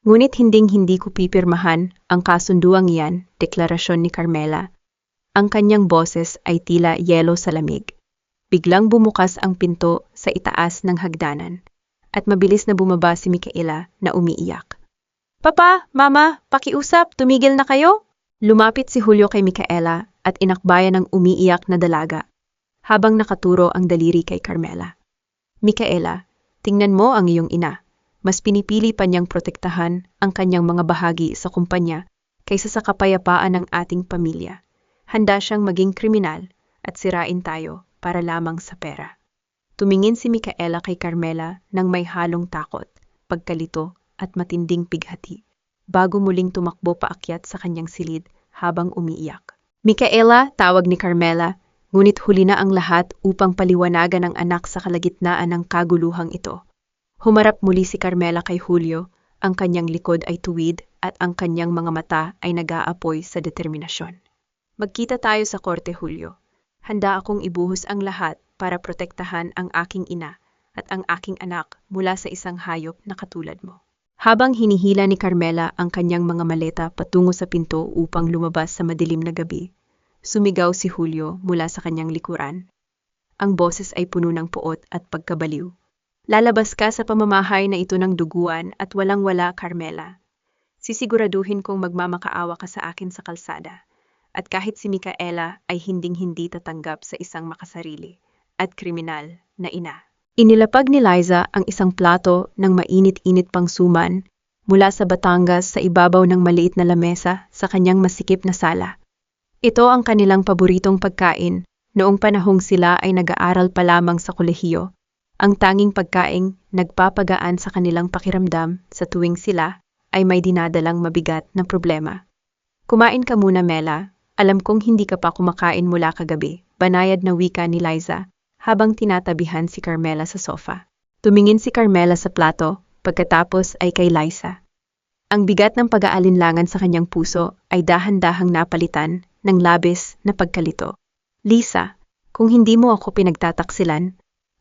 Ngunit hinding-hindi ko pipirmahan ang kasunduang iyan, deklarasyon ni Carmela. Ang kanyang boses ay tila yelo sa lamig. Biglang bumukas ang pinto sa itaas ng hagdanan, at mabilis na bumaba si Micaela na umiiyak. Papa, Mama, pakiusap, tumigil na kayo? Lumapit si Julio kay Micaela at inakbayan ng umiiyak na dalaga, habang nakaturo ang daliri kay Carmela. Micaela, tingnan mo ang iyong ina. Mas pinipili pa niyang protektahan ang kanyang mga bahagi sa kumpanya kaysa sa kapayapaan ng ating pamilya. Handa siyang maging kriminal at sirain tayo para lamang sa pera. Tumingin si Micaela kay Carmela nang may halong takot, pagkalito at matinding pighati, bago muling tumakbo paakyat sa kanyang silid habang umiiyak. Micaela, tawag ni Carmela, ngunit huli na ang lahat upang paliwanagan ang anak sa kalagitnaan ng kaguluhang ito. Humarap muli si Carmela kay Julio, ang kanyang likod ay tuwid at ang kanyang mga mata ay nag-aapoy sa determinasyon. Magkita tayo sa korte, Julio. Handa akong ibuhos ang lahat para protektahan ang aking ina at ang aking anak mula sa isang hayop na katulad mo. Habang hinihila ni Carmela ang kanyang mga maleta patungo sa pinto upang lumabas sa madilim na gabi, sumigaw si Julio mula sa kanyang likuran. Ang boses ay puno ng puot at pagkabaliw. Lalabas ka sa pamamahay na ito ng duguan at walang-wala, Carmela. Sisiguraduhin kong magmamakaawa ka sa akin sa kalsada. At kahit si Micaela ay hinding-hindi tatanggap sa isang makasarili at kriminal na ina. Inilapag ni Liza ang isang plato ng mainit-init pang suman mula sa Batangas sa ibabaw ng maliit na lamesa sa kanyang masikip na sala. Ito ang kanilang paboritong pagkain noong panahong sila ay nag-aaral pa lamang sa kolehiyo. Ang tanging pagkaing nagpapagaan sa kanilang pakiramdam sa tuwing sila ay may dinadalang mabigat na problema. Kumain ka muna, Mela. Alam kong hindi ka pa kumakain mula kagabi, banayad na wika ni Liza habang tinatabihan si Carmela sa sofa. Tumingin si Carmela sa plato, pagkatapos ay kay Liza. Ang bigat ng pag-aalinlangan sa kanyang puso ay dahan-dahang napalitan ng labis na pagkalito. Lisa, kung hindi mo ako pinagtataksilan,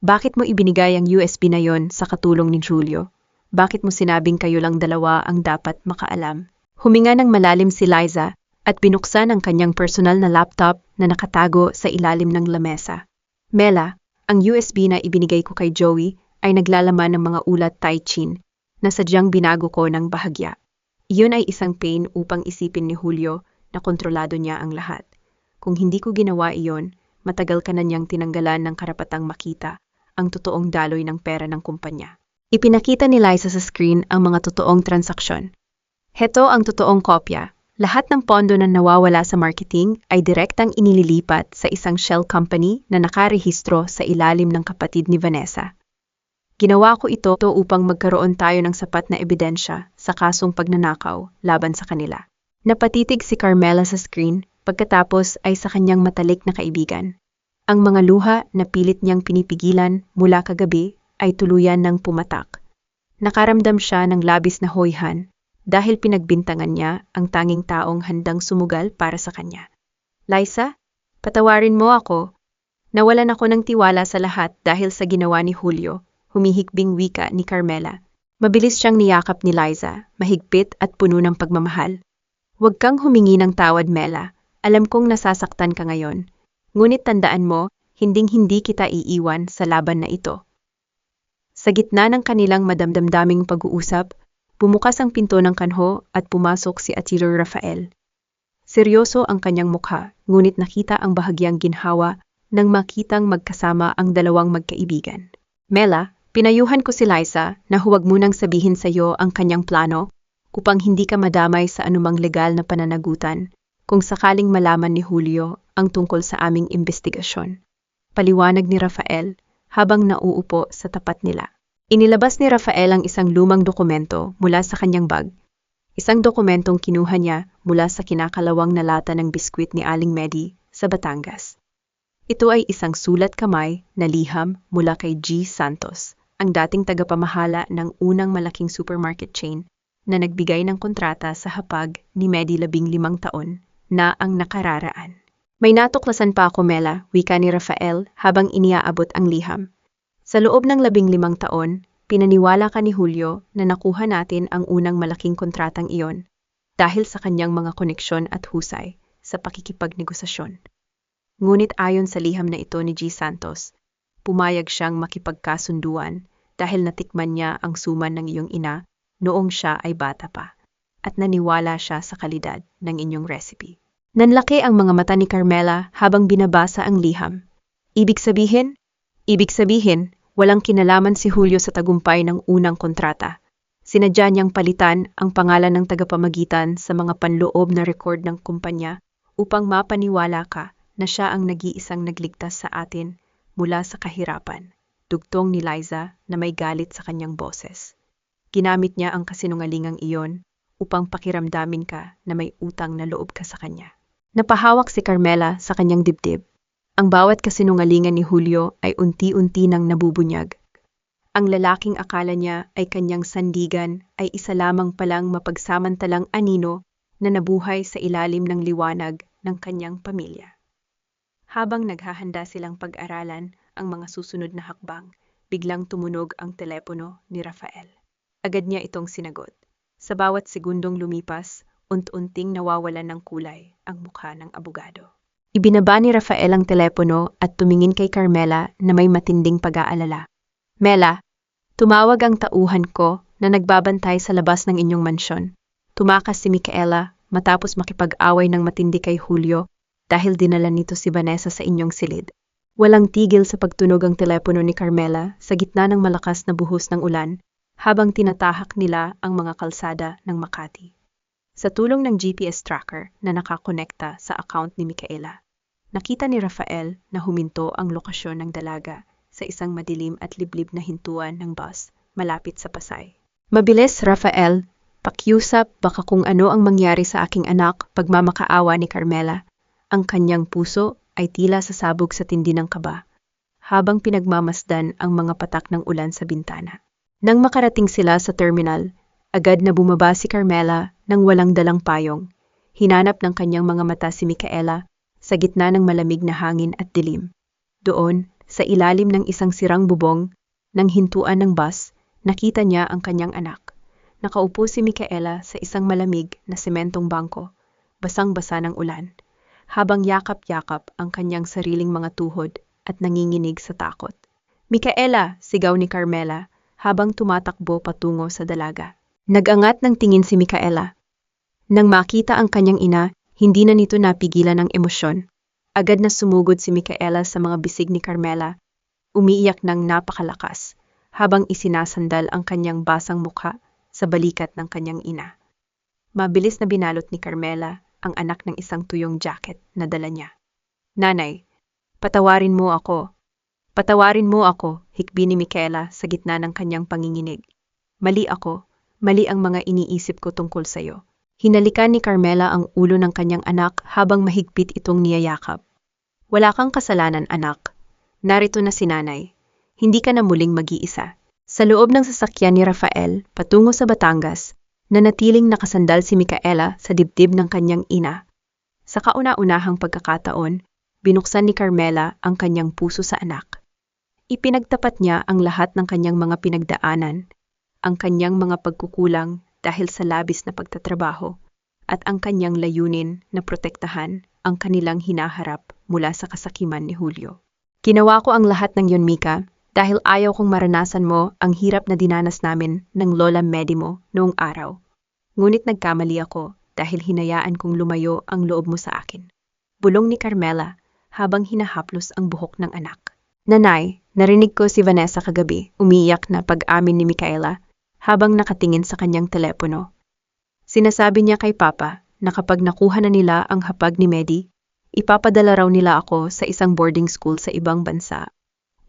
bakit mo ibinigay ang USB na yon sa katulong ni Julio? Bakit mo sinabing kayo lang dalawa ang dapat makaalam? Huminga ng malalim si Liza at binuksan ang kanyang personal na laptop na nakatago sa ilalim ng lamesa. Mela, ang USB na ibinigay ko kay Joey ay naglalaman ng mga ulat Tai Chin na sadyang binago ko ng bahagya. Iyon ay isang pain upang isipin ni Julio na kontrolado niya ang lahat. Kung hindi ko ginawa iyon, matagal ka na niyang tinanggalan ng karapatang makita ang totoong daloy ng pera ng kumpanya. Ipinakita ni Liza sa screen ang mga totoong transaksyon. Heto ang totoong kopya. Lahat ng pondo na nawawala sa marketing ay direktang inililipat sa isang shell company na nakarehistro sa ilalim ng kapatid ni Vanessa. Ginawa ko ito upang magkaroon tayo ng sapat na ebidensya sa kasong pagnanakaw laban sa kanila. Napatitig si Carmela sa screen, pagkatapos ay sa kanyang matalik na kaibigan. Ang mga luha na pilit niyang pinipigilan mula kagabi ay tuluyan ng pumatak. Nakaramdam siya ng labis na hoyhan dahil pinagbintangan niya ang tanging taong handang sumugal para sa kanya. Liza, patawarin mo ako. Nawalan ako ng tiwala sa lahat dahil sa ginawa ni Julio, humihikbing wika ni Carmela. Mabilis siyang niyakap ni Liza, mahigpit at puno ng pagmamahal. Huwag kang humingi ng tawad, Mela. Alam kong nasasaktan ka ngayon. Ngunit tandaan mo, hinding-hindi kita iiwan sa laban na ito. Sa gitna ng kanilang madamdamdaming pag-uusap, bumukas ang pinto ng kanho at pumasok si Atiro Rafael. Seryoso ang kanyang mukha, ngunit nakita ang bahagyang ginhawa nang makitang magkasama ang dalawang magkaibigan. Mela, pinayuhan ko si Liza na huwag munang sabihin sa iyo ang kanyang plano upang hindi ka madamay sa anumang legal na pananagutan kung sakaling malaman ni Julio ang tungkol sa aming investigasyon. Paliwanag ni Rafael habang nauupo sa tapat nila. Inilabas ni Rafael ang isang lumang dokumento mula sa kanyang bag. Isang dokumentong kinuha niya mula sa kinakalawang na lata ng biskwit ni Aling Medi sa Batangas. Ito ay isang sulat kamay na liham mula kay G. Santos, ang dating tagapamahala ng unang malaking supermarket chain na nagbigay ng kontrata sa hapag ni Medi 15 taon na ang nakararaan. May natuklasan pa ako, Mela, wika ni Rafael habang iniaabot ang liham. Sa loob ng 15 taon, pinaniwala ka ni Julio na nakuha natin ang unang malaking kontratang iyon dahil sa kanyang mga koneksyon at husay sa pakikipagnegosasyon. Ngunit ayon sa liham na ito ni G. Santos, pumayag siyang makipagkasunduan dahil natikman niya ang suman ng iyong ina noong siya ay bata pa at naniwala siya sa kalidad ng inyong recipe. Nanlaki ang mga mata ni Carmela habang binabasa ang liham. Ibig sabihin, walang kinalaman si Julio sa tagumpay ng unang kontrata. Sinadya niyang palitan ang pangalan ng tagapamagitan sa mga panloob na record ng kumpanya upang mapaniwala ka na siya ang nag-iisang nagligtas sa atin mula sa kahirapan, dugtong ni Liza na may galit sa kanyang boses. Ginamit niya ang kasinungalingang iyon upang pakiramdamin ka na may utang na loob ka sa kanya. Napahawak si Carmela sa kanyang dibdib. Ang bawat kasinungalingan ni Julio ay unti-unti nang nabubunyag. Ang lalaking akala niya ay kanyang sandigan ay isa lamang palang mapagsamantalang anino na nabuhay sa ilalim ng liwanag ng kanyang pamilya. Habang naghahanda silang pag-aralan ang mga susunod na hakbang, biglang tumunog ang telepono ni Rafael. Agad niya itong sinagot. Sa bawat segundong lumipas, unti-unting nawawalan ng kulay ang mukha ng abogado. Ibinaba ni Rafael ang telepono at tumingin kay Carmela na may matinding pag-aalala. Mela, tumawag ang tauhan ko na nagbabantay sa labas ng inyong mansyon. Tumakas si Micaela matapos makipag-away ng matindi kay Julio dahil dinala nito si Vanessa sa inyong silid. Walang tigil sa pagtunog ang telepono ni Carmela sa gitna ng malakas na buhos ng ulan habang tinatahak nila ang mga kalsada ng Makati. Sa tulong ng GPS tracker na nakakonekta sa account ni Micaela, nakita ni Rafael na huminto ang lokasyon ng dalaga sa isang madilim at liblib na hintuan ng bus malapit sa Pasay. Mabilis, Rafael, pakiusap baka kung ano ang mangyari sa aking anak pagmamakaawa ni Carmela. Ang kanyang puso ay tila sasabog sa tindi ng kaba habang pinagmamasdan ang mga patak ng ulan sa bintana. Nang makarating sila sa terminal, agad na bumaba si Carmela nang walang dalang payong. Hinanap ng kanyang mga mata si Micaela sa gitna ng malamig na hangin at dilim. Doon, sa ilalim ng isang sirang bubong ng hintuan ng bus, nakita niya ang kanyang anak. Nakaupo si Micaela sa isang malamig na sementong bangko, basang-basa ng ulan, habang yakap-yakap ang kanyang sariling mga tuhod at nanginginig sa takot. Micaela, sigaw ni Carmela habang tumatakbo patungo sa dalaga. Nag-angat ng tingin si Micaela. Nang makita ang kanyang ina, hindi na nito napigilan ang emosyon. Agad na sumugod si Micaela sa mga bisig ni Carmela, umiiyak ng napakalakas, habang isinasandal ang kanyang basang mukha sa balikat ng kanyang ina. Mabilis na binalot ni Carmela ang anak ng isang tuyong jacket na dala niya. Nanay, patawarin mo ako. Patawarin mo ako, hikbi ni Micaela sa gitna ng kanyang panginginig. Mali ako, mali ang mga iniisip ko tungkol sa'yo. Hinalikan ni Carmela ang ulo ng kanyang anak habang mahigpit itong niyayakap. Wala kang kasalanan, anak. Narito na si nanay. Hindi ka na muling mag-iisa. Sa loob ng sasakyan ni Rafael, patungo sa Batangas, nanatiling nakasandal si Micaela sa dibdib ng kanyang ina. Sa kauna-unahang pagkakataon, binuksan ni Carmela ang kanyang puso sa anak. Ipinagtapat niya ang lahat ng kanyang mga pinagdaanan, ang kanyang mga pagkukulang dahil sa labis na pagtatrabaho, at ang kanyang layunin na protektahan ang kanilang hinaharap mula sa kasakiman ni Julio. Ginawa ko ang lahat ng yun, Mika, dahil ayaw kong maranasan mo ang hirap na dinanas namin ng Lola Medi mo noong araw. Ngunit nagkamali ako dahil hinayaan kong lumayo ang loob mo sa akin. Bulong ni Carmela habang hinahaplos ang buhok ng anak. Nanay, narinig ko si Vanessa kagabi, umiiyak na pag-amin ni Micaela habang nakatingin sa kanyang telepono. Sinasabi niya kay Papa na kapag nakuha na nila ang hapag ni Medi, ipapadala raw nila ako sa isang boarding school sa ibang bansa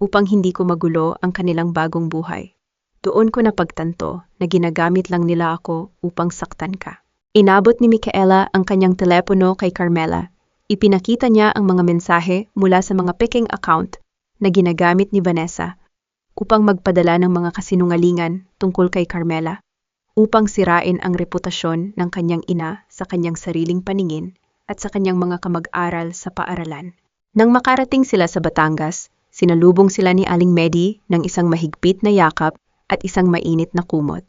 upang hindi ko magulo ang kanilang bagong buhay. Doon ko napagtanto na ginagamit lang nila ako upang saktan ka. Inabot ni Micaela ang kanyang telepono kay Carmela. Ipinakita niya ang mga mensahe mula sa mga peking account na ginagamit ni Vanessa upang magpadala ng mga kasinungalingan tungkol kay Carmela, upang sirain ang reputasyon ng kanyang ina sa kanyang sariling paningin at sa kanyang mga kamag-aral sa paaralan. Nang makarating sila sa Batangas, sinalubong sila ni Aling Medi ng isang mahigpit na yakap at isang mainit na kumot.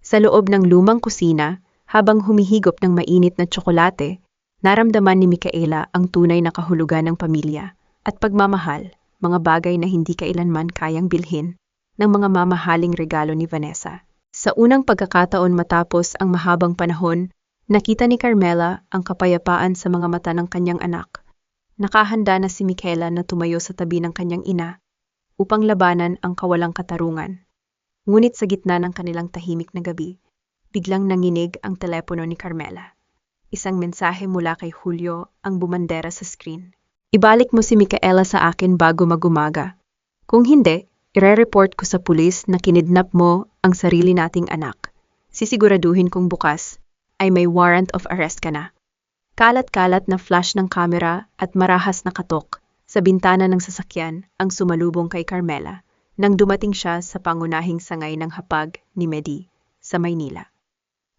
Sa loob ng lumang kusina, habang humihigop ng mainit na tsokolate, naramdaman ni Micaela ang tunay na kahulugan ng pamilya at pagmamahal, mga bagay na hindi kailanman kayang bilhin ng mga mamahaling regalo ni Vanessa. Sa unang pagkakataon matapos ang mahabang panahon, nakita ni Carmela ang kapayapaan sa mga mata ng kanyang anak. Nakahanda na si Micaela na tumayo sa tabi ng kanyang ina upang labanan ang kawalang katarungan. Ngunit sa gitna ng kanilang tahimik na gabi, biglang nanginig ang telepono ni Carmela. Isang mensahe mula kay Julio ang bumandera sa screen. Ibalik mo si Micaela sa akin bago magumaga. Kung hindi, ire-report ko sa pulis na kinidnap mo ang sarili nating anak. Sisiguraduhin kong bukas ay may warrant of arrest ka na. Kalat-kalat na flash ng kamera at marahas na katok sa bintana ng sasakyan ang sumalubong kay Carmela nang dumating siya sa pangunahing sangay ng hapag ni Medi sa Maynila.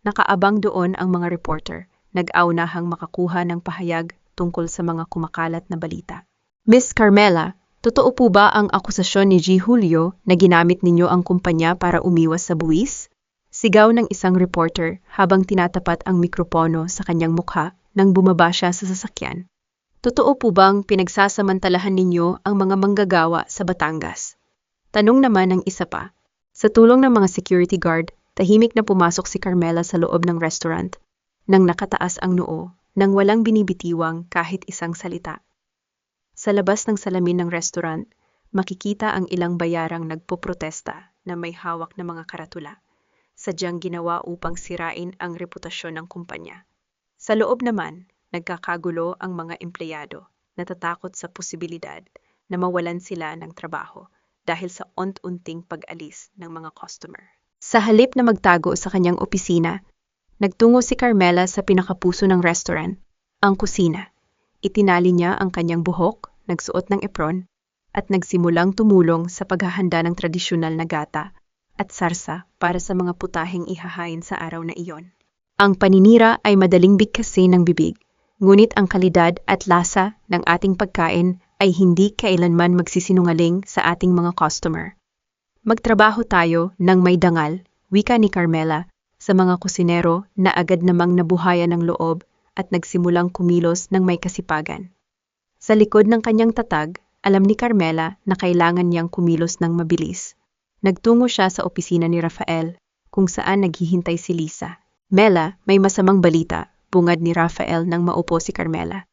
Nakaabang doon ang mga reporter, nag-aunahang makakuha ng pahayag tungkol sa mga kumakalat na balita. Miss Carmela, totoo po ba ang akusasyon ni G. Julio na ginamit ninyo ang kumpanya para umiwas sa buwis? Sigaw ng isang reporter habang tinatapat ang mikropono sa kanyang mukha nang bumaba siya sa sasakyan. Totoo po bang pinagsasamantalahan ninyo ang mga manggagawa sa Batangas? Tanong naman ng isa pa. Sa tulong ng mga security guard, tahimik na pumasok si Carmela sa loob ng restaurant nang nakataas ang noo nang walang binibitiwang kahit isang salita. Sa labas ng salamin ng restaurant, makikita ang ilang bayarang nagpoprotesta na may hawak na mga karatula, sadyang ginawa upang sirain ang reputasyon ng kumpanya. Sa loob naman, nagkakagulo ang mga empleyado, natatakot sa posibilidad na mawalan sila ng trabaho dahil sa unti-unting pag-alis ng mga customer. Sa halip na magtago sa kanyang opisina, nagtungo si Carmela sa pinakapuso ng restaurant, ang kusina. Itinali niya ang kanyang buhok, nagsuot ng apron, at nagsimulang tumulong sa paghahanda ng tradisyonal na gata at sarsa para sa mga putaheng ihahain sa araw na iyon. Ang paninira ay madaling bigkasin ng bibig, ngunit ang kalidad at lasa ng ating pagkain ay hindi kailanman magsisinungaling sa ating mga customer. Magtrabaho tayo ng may dangal, wika ni Carmela, sa mga kusinero na agad namang nabuhayan ng loob at nagsimulang kumilos ng may kasipagan. Sa likod ng kanyang tatag, alam ni Carmela na kailangan niyang kumilos ng mabilis. Nagtungo siya sa opisina ni Rafael, kung saan naghihintay si Lisa. Mela, may masamang balita, bungad ni Rafael nang maupo si Carmela.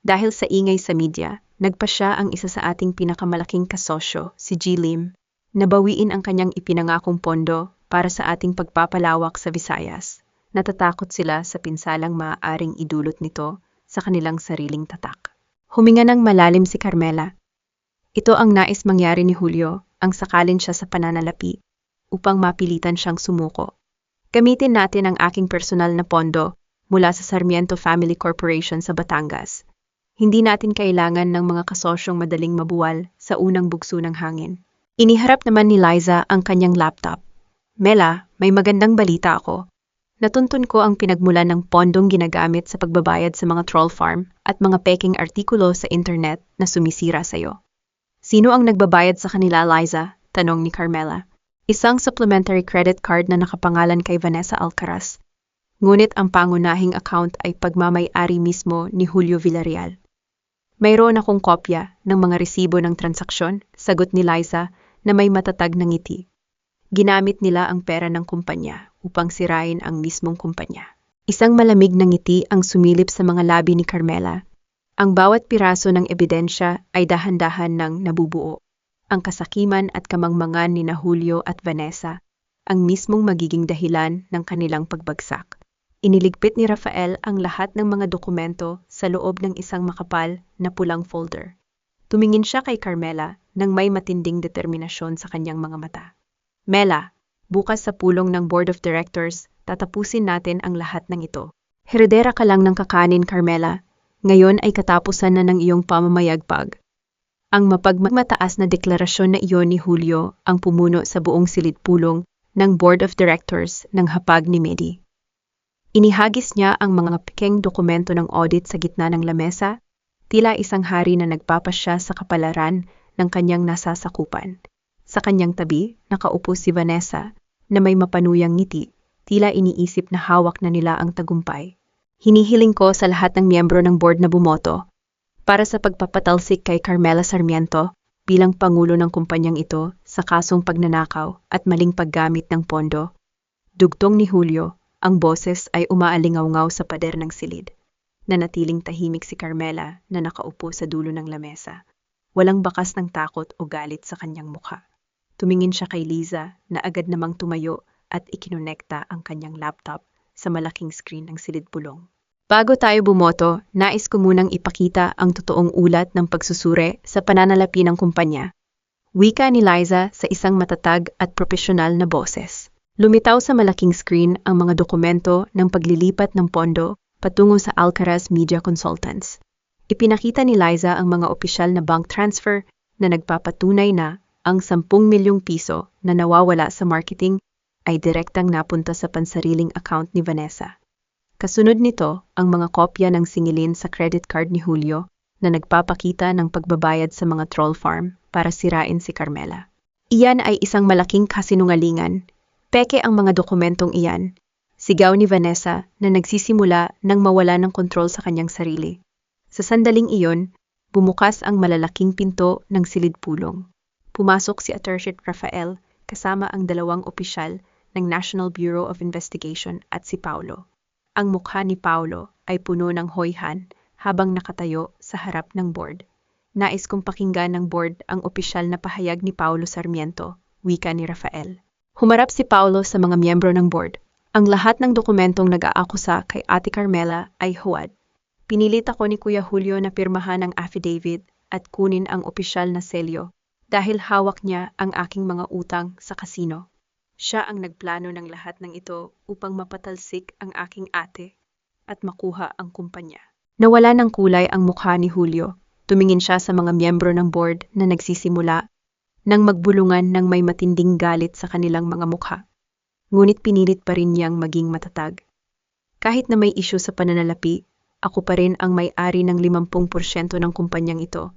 Dahil sa ingay sa media, nagpa siya ang isa sa ating pinakamalaking kasosyo, si G. Lim, na bawiin ang kanyang ipinangakong pondo para sa ating pagpapalawak sa Visayas. Natatakot sila sa pinsalang maaaring idulot nito sa kanilang sariling tatak. Huminga ng malalim si Carmela. Ito ang nais mangyari ni Julio, ang sakalin siya sa pananalapi, upang mapilitan siyang sumuko. Gamitin natin ang aking personal na pondo mula sa Sarmiento Family Corporation sa Batangas. Hindi natin kailangan ng mga kasosyong madaling mabuwal sa unang bugso ng hangin. Iniharap naman ni Liza ang kanyang laptop. Mela, may magandang balita ako. Natuntun ko ang pinagmulan ng pondong ginagamit sa pagbabayad sa mga troll farm at mga peking artikulo sa internet na sumisira sa'yo. Sino ang nagbabayad sa kanila, Liza? Tanong ni Carmela. Isang supplementary credit card na nakapangalan kay Vanessa Alcaraz. Ngunit ang pangunahing account ay pagmamay-ari mismo ni Julio Villarreal. Mayroon akong kopya ng mga resibo ng transaksyon, sagot ni Liza na may matatag na ngiti. Ginamit nila ang pera ng kumpanya upang sirain ang mismong kumpanya. Isang malamig na ngiti ang sumilip sa mga labi ni Carmela. Ang bawat piraso ng ebidensya ay dahan-dahan ng nabubuo. Ang kasakiman at kamangmangan ni na Julio at Vanessa, ang mismong magiging dahilan ng kanilang pagbagsak. Iniligpit ni Rafael ang lahat ng mga dokumento sa loob ng isang makapal na pulang folder. Tumingin siya kay Carmela nang may matinding determinasyon sa kanyang mga mata. Mela, bukas sa pulong ng Board of Directors, tatapusin natin ang lahat ng ito. Heredera ka lang ng kakanin, Carmela. Ngayon ay katapusan na ng iyong pamamayagpag. Ang mapagmataas na deklarasyon na iyon ni Julio ang pumuno sa buong silid-pulong ng Board of Directors ng hapag ni Medi. Inihagis niya ang mga peking dokumento ng audit sa gitna ng lamesa, tila isang hari na nagpapasya sa kapalaran ng kanyang nasasakupan. Sa kanyang tabi, nakaupo si Vanessa, na may mapanuyang ngiti, tila iniisip na hawak na nila ang tagumpay. Hinihiling ko sa lahat ng miyembro ng board na bumoto para sa pagpapatalsik kay Carmela Sarmiento bilang pangulo ng kumpanyang ito sa kasong pagnanakaw at maling paggamit ng pondo. Dugtong ni Julio, ang boses ay umaalingaw-ngaw sa pader ng silid. Nanatiling tahimik si Carmela na nakaupo sa dulo ng lamesa. Walang bakas ng takot o galit sa kanyang mukha. Tumingin siya kay Liza na agad namang tumayo at ikinonekta ang kanyang laptop sa malaking screen ng silid bulong. Bago tayo bumoto, nais ko munang ipakita ang totoong ulat ng pagsusure sa pananalapi ng kumpanya. Wika ni Liza sa isang matatag at propesyonal na boses. Lumitaw sa malaking screen ang mga dokumento ng paglilipat ng pondo patungo sa Alcaraz Media Consultants. Ipinakita ni Liza ang mga opisyal na bank transfer na nagpapatunay na ang 10 milyong piso na nawawala sa marketing ay direktang napunta sa pansariling account ni Vanessa. Kasunod nito ang mga kopya ng singilin sa credit card ni Julio na nagpapakita ng pagbabayad sa mga troll farm para sirain si Carmela. Iyan ay isang malaking kasinungalingan. Peke ang mga dokumentong iyan. Sigaw ni Vanessa na nagsisimula nang mawala ng kontrol sa kanyang sarili. Sa sandaling iyon, bumukas ang malalaking pinto ng silid-pulong. Pumasok si Attorney Rafael kasama ang 2 opisyal ng National Bureau of Investigation at si Paulo. Ang mukha ni Paulo ay puno ng hoyhan habang nakatayo sa harap ng board. Nais kong pakinggan ng board ang opisyal na pahayag ni Paulo Sarmiento, wika ni Rafael. Humarap si Paulo sa mga miyembro ng board. Ang lahat ng dokumentong nag-aakusa kay Ate Carmela ay huwad. Pinilit ako ni Kuya Julio na pirmahan ang affidavit at kunin ang opisyal na selyo dahil hawak niya ang aking mga utang sa kasino. Siya ang nagplano ng lahat ng ito upang mapatalsik ang aking ate at makuha ang kumpanya. Nawala ng kulay ang mukha ni Julio. Tumingin siya sa mga miyembro ng board na nagsisimula nang magbulungan ng may matinding galit sa kanilang mga mukha. Ngunit pinilit pa rin niyang maging matatag. Kahit na may isyu sa pananalapi, ako pa rin ang may-ari ng 50% ng kumpanyang ito.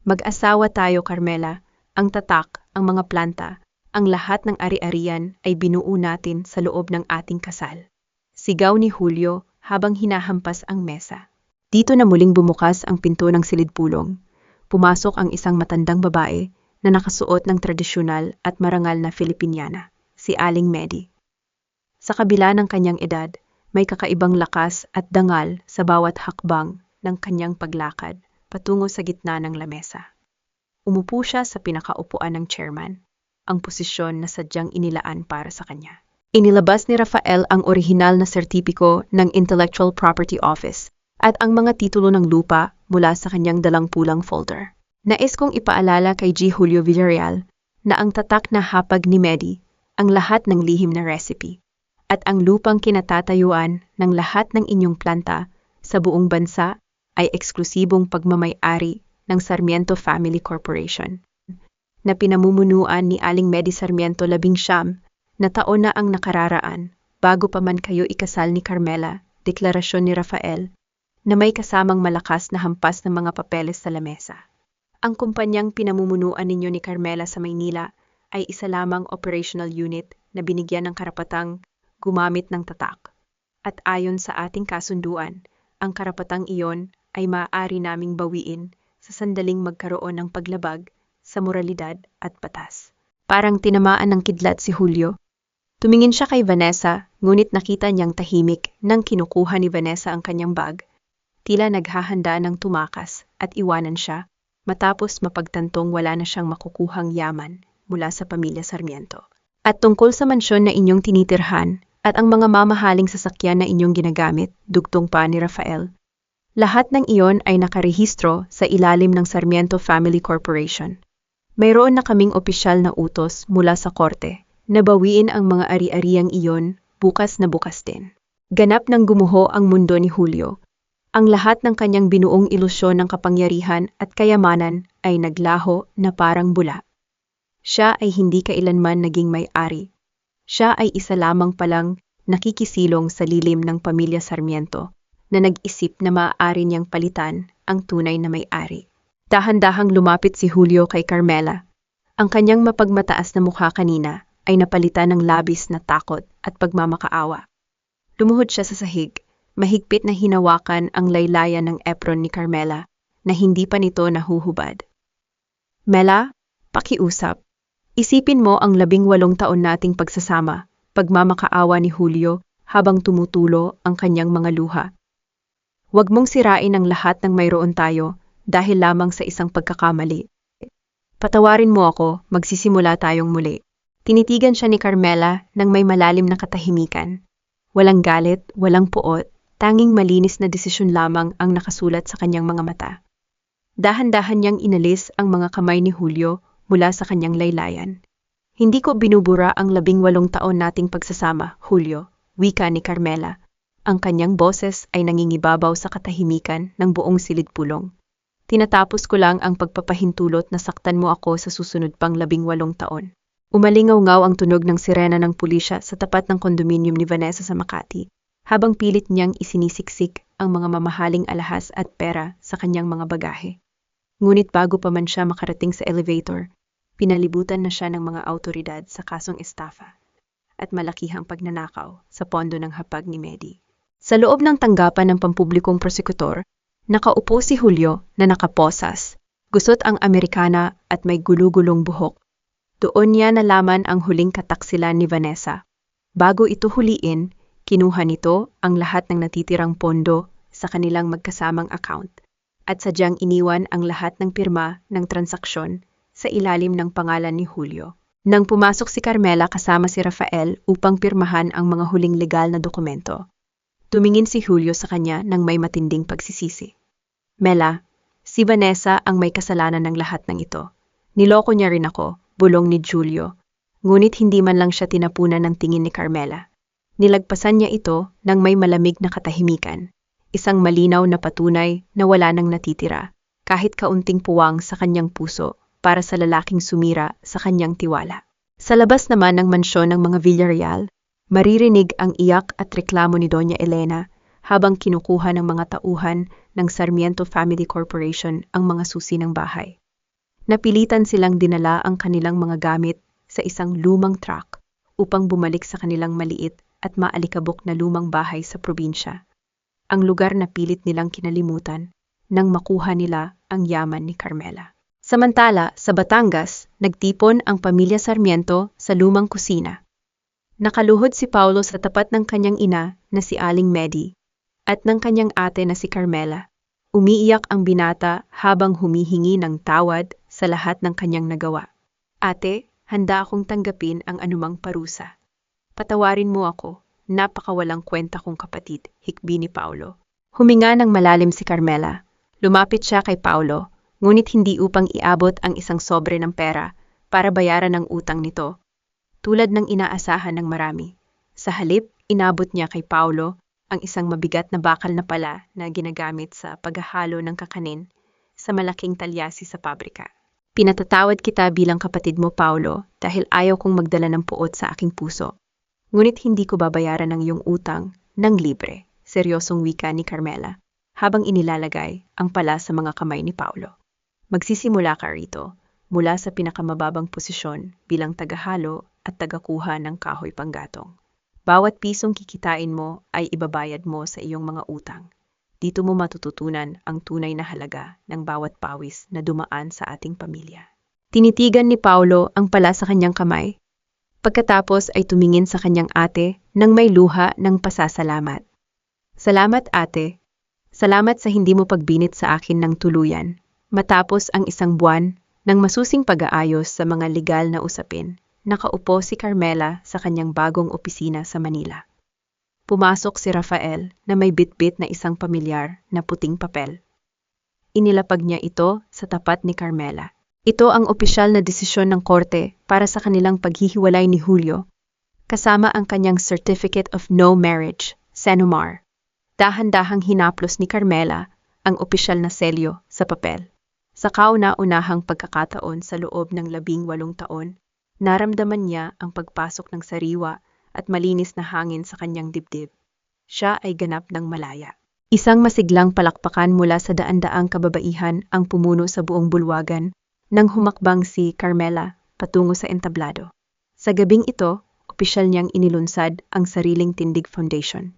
Mag-asawa tayo, Carmela. Ang tatak, ang mga planta, ang lahat ng ari-arian ay binuo natin sa loob ng ating kasal. Sigaw ni Julio habang hinahampas ang mesa. Dito na muling bumukas ang pinto ng silid-pulong. Pumasok ang isang matandang babae na nakasuot ng tradisyonal at marangal na Filipiniana, si Aling Medi. Sa kabila ng kanyang edad, may kakaibang lakas at dangal sa bawat hakbang ng kanyang paglakad patungo sa gitna ng lamesa. Umupo siya sa pinakaupuan ng chairman, ang posisyon na sadyang inilaan para sa kanya. Inilabas ni Rafael ang orihinal na sertipiko ng Intellectual Property Office at ang mga titulo ng lupa mula sa kanyang dalang pulang folder. Nais kong ipaalala kay G. Julio Villarreal na ang tatak na hapag ni Medi, ang lahat ng lihim na recipe, at ang lupang kinatatayuan ng lahat ng inyong planta sa buong bansa ay eksklusibong pagmamay-ari ng Sarmiento Family Corporation, na pinamumunuan ni Aling Medi Sarmiento 19 na taon na ang nakararaan bago pa man kayo ikasal ni Carmela, deklarasyon ni Rafael, na may kasamang malakas na hampas ng mga papeles sa lamesa. Ang kumpanyang pinamumunuan ninyo ni Carmela sa Maynila ay isa lamang operational unit na binigyan ng karapatang gumamit ng tatak. At ayon sa ating kasunduan, ang karapatang iyon ay maaari naming bawiin sa sandaling magkaroon ng paglabag sa moralidad at batas. Parang tinamaan ng kidlat si Julio. Tumingin siya kay Vanessa, ngunit nakita niyang tahimik nang kinukuha ni Vanessa ang kanyang bag. Tila naghahanda ng tumakas at iwanan siya matapos mapagtantong wala na siyang makukuhang yaman mula sa pamilya Sarmiento. At tungkol sa mansyon na inyong tinitirhan at ang mga mamahaling sasakyan na inyong ginagamit, dugtong pa ni Rafael. Lahat ng iyon ay nakarehistro sa ilalim ng Sarmiento Family Corporation. Mayroon na kaming opisyal na utos mula sa korte na bawiin ang mga ari-ariang iyon bukas na bukas din. Ganap nang gumuho ang mundo ni Julio. Ang lahat ng kanyang binuong ilusyon ng kapangyarihan at kayamanan ay naglaho na parang bula. Siya ay hindi kailanman naging may-ari. Siya ay isa lamang palang nakikisilong sa lilim ng pamilya Sarmiento na nag-isip na maaari niyang palitan ang tunay na may-ari. Dahan-dahang lumapit si Julio kay Carmela. Ang kanyang mapagmataas na mukha kanina ay napalitan ng labis na takot at pagmamakaawa. Lumuhod siya sa sahig, mahigpit na hinawakan ang laylayan ng apron ni Carmela na hindi pa nito nahuhubad. Mela, pakiusap. Isipin mo ang 18 taon nating pagsasama, pagmamakaawa ni Julio habang tumutulo ang kanyang mga luha. Huwag mong sirain ang lahat ng mayroon tayo dahil lamang sa isang pagkakamali. Patawarin mo ako, magsisimula tayong muli. Tinitigan siya ni Carmela nang may malalim na katahimikan. Walang galit, walang puot, tanging malinis na desisyon lamang ang nakasulat sa kanyang mga mata. Dahan-dahan niyang inalis ang mga kamay ni Julio mula sa kanyang laylayan. Hindi ko binubura ang 18 taon nating pagsasama, Julio, wika ni Carmela. Ang kanyang boses ay nangingibabaw sa katahimikan ng buong silid-pulong. Tinatapos ko lang ang pagpapahintulot na saktan mo ako sa susunod pang 18 taon. Umalingaw-ngaw ang tunog ng sirena ng pulisya sa tapat ng kondominium ni Vanessa sa Makati, habang pilit niyang isinisiksik ang mga mamahaling alahas at pera sa kanyang mga bagahe. Ngunit bago pa man siya makarating sa elevator, pinalibutan na siya ng mga awtoridad sa kasong estafa at malakihang pagnanakaw sa pondo ng hapag ni Medi. Sa loob ng tanggapan ng pampublikong prosekutor, nakaupo si Julio na nakaposas, gusot ang Amerikana at may gulugulong buhok. Doon niya nalaman ang huling kataksilan ni Vanessa. Bago ito huliin, kinuha nito ang lahat ng natitirang pondo sa kanilang magkasamang account at sadyang iniwan ang lahat ng pirma ng transaksyon sa ilalim ng pangalan ni Julio. Nang pumasok si Carmela kasama si Rafael upang pirmahan ang mga huling legal na dokumento, tumingin si Julio sa kanya nang may matinding pagsisisi. Mela, si Vanessa ang may kasalanan ng lahat ng ito. Niloko niya rin ako, bulong ni Julio. Ngunit hindi man lang siya tinapunan ng tingin ni Carmela. Nilagpasan niya ito nang may malamig na katahimikan. Isang malinaw na patunay na wala nang natitira, kahit kaunting puwang sa kanyang puso para sa lalaking sumira sa kanyang tiwala. Sa labas naman ng mansyon ng mga Villarreal, maririnig ang iyak at reklamo ni Doña Elena habang kinukuha ng mga tauhan ng Sarmiento Family Corporation ang mga susi ng bahay. Napilitan silang dinala ang kanilang mga gamit sa isang lumang truck upang bumalik sa kanilang maliit at maalikabok na lumang bahay sa probinsya. Ang lugar na pilit nilang kinalimutan nang makuha nila ang yaman ni Carmela. Samantala, sa Batangas, nagtipon ang pamilya Sarmiento sa lumang kusina. Nakaluhod si Paulo sa tapat ng kanyang ina na si Aling Medi at ng kanyang ate na si Carmela. Umiiyak ang binata habang humihingi ng tawad sa lahat ng kanyang nagawa. Ate, handa akong tanggapin ang anumang parusa. Patawarin mo ako, napakawalang kwenta kong kapatid, hikbi ni Paulo. Huminga ng malalim si Carmela. Lumapit siya kay Paulo, ngunit hindi upang iabot ang isang sobre ng pera para bayaran ang utang nito, tulad ng inaasahan ng marami. Sa halip, inabot niya kay Paulo ang isang mabigat na bakal na pala na ginagamit sa paghahalo ng kakanin sa malaking talyasi sa pabrika. Pinatatawad kita bilang kapatid mo, Paulo, dahil ayaw kong magdala ng puot sa aking puso. Ngunit hindi ko babayaran ang iyong utang ng libre, seryosong wika ni Carmela, habang inilalagay ang pala sa mga kamay ni Paulo. Magsisimula ka rito, mula sa pinakamababang posisyon bilang tagahalo at tagakuha ng kahoy panggatong. Bawat pisong kikitain mo ay ibabayad mo sa iyong mga utang. Dito mo matututunan ang tunay na halaga ng bawat pawis na dumaan sa ating pamilya. Tinitigan ni Paulo ang pala sa kanyang kamay. Pagkatapos ay tumingin sa kanyang ate nang may luha ng pasasalamat. Salamat, ate. Salamat sa hindi mo pagbinit sa akin ng tuluyan. Matapos ang isang buwan ng masusing pag-aayos sa mga legal na usapin, nakaupo si Carmela sa kanyang bagong opisina sa Manila. Pumasok si Rafael na may bitbit na isang pamilyar na puting papel. Inilapag niya ito sa tapat ni Carmela. Ito ang opisyal na desisyon ng korte para sa kanilang paghihiwalay ni Julio, kasama ang kanyang Certificate of No Marriage, Senomar. Dahan-dahang hinaplos ni Carmela ang opisyal na selyo sa papel. Sa kauna-unahang pagkakataon sa loob ng 18 taon, naramdaman niya ang pagpasok ng sariwa at malinis na hangin sa kanyang dibdib. Siya ay ganap ng malaya. Isang masiglang palakpakan mula sa daan-daang kababaihan ang pumuno sa buong bulwagan nang humakbang si Carmela patungo sa entablado. Sa gabing ito, opisyal niyang inilunsad ang Sariling Tindig Foundation,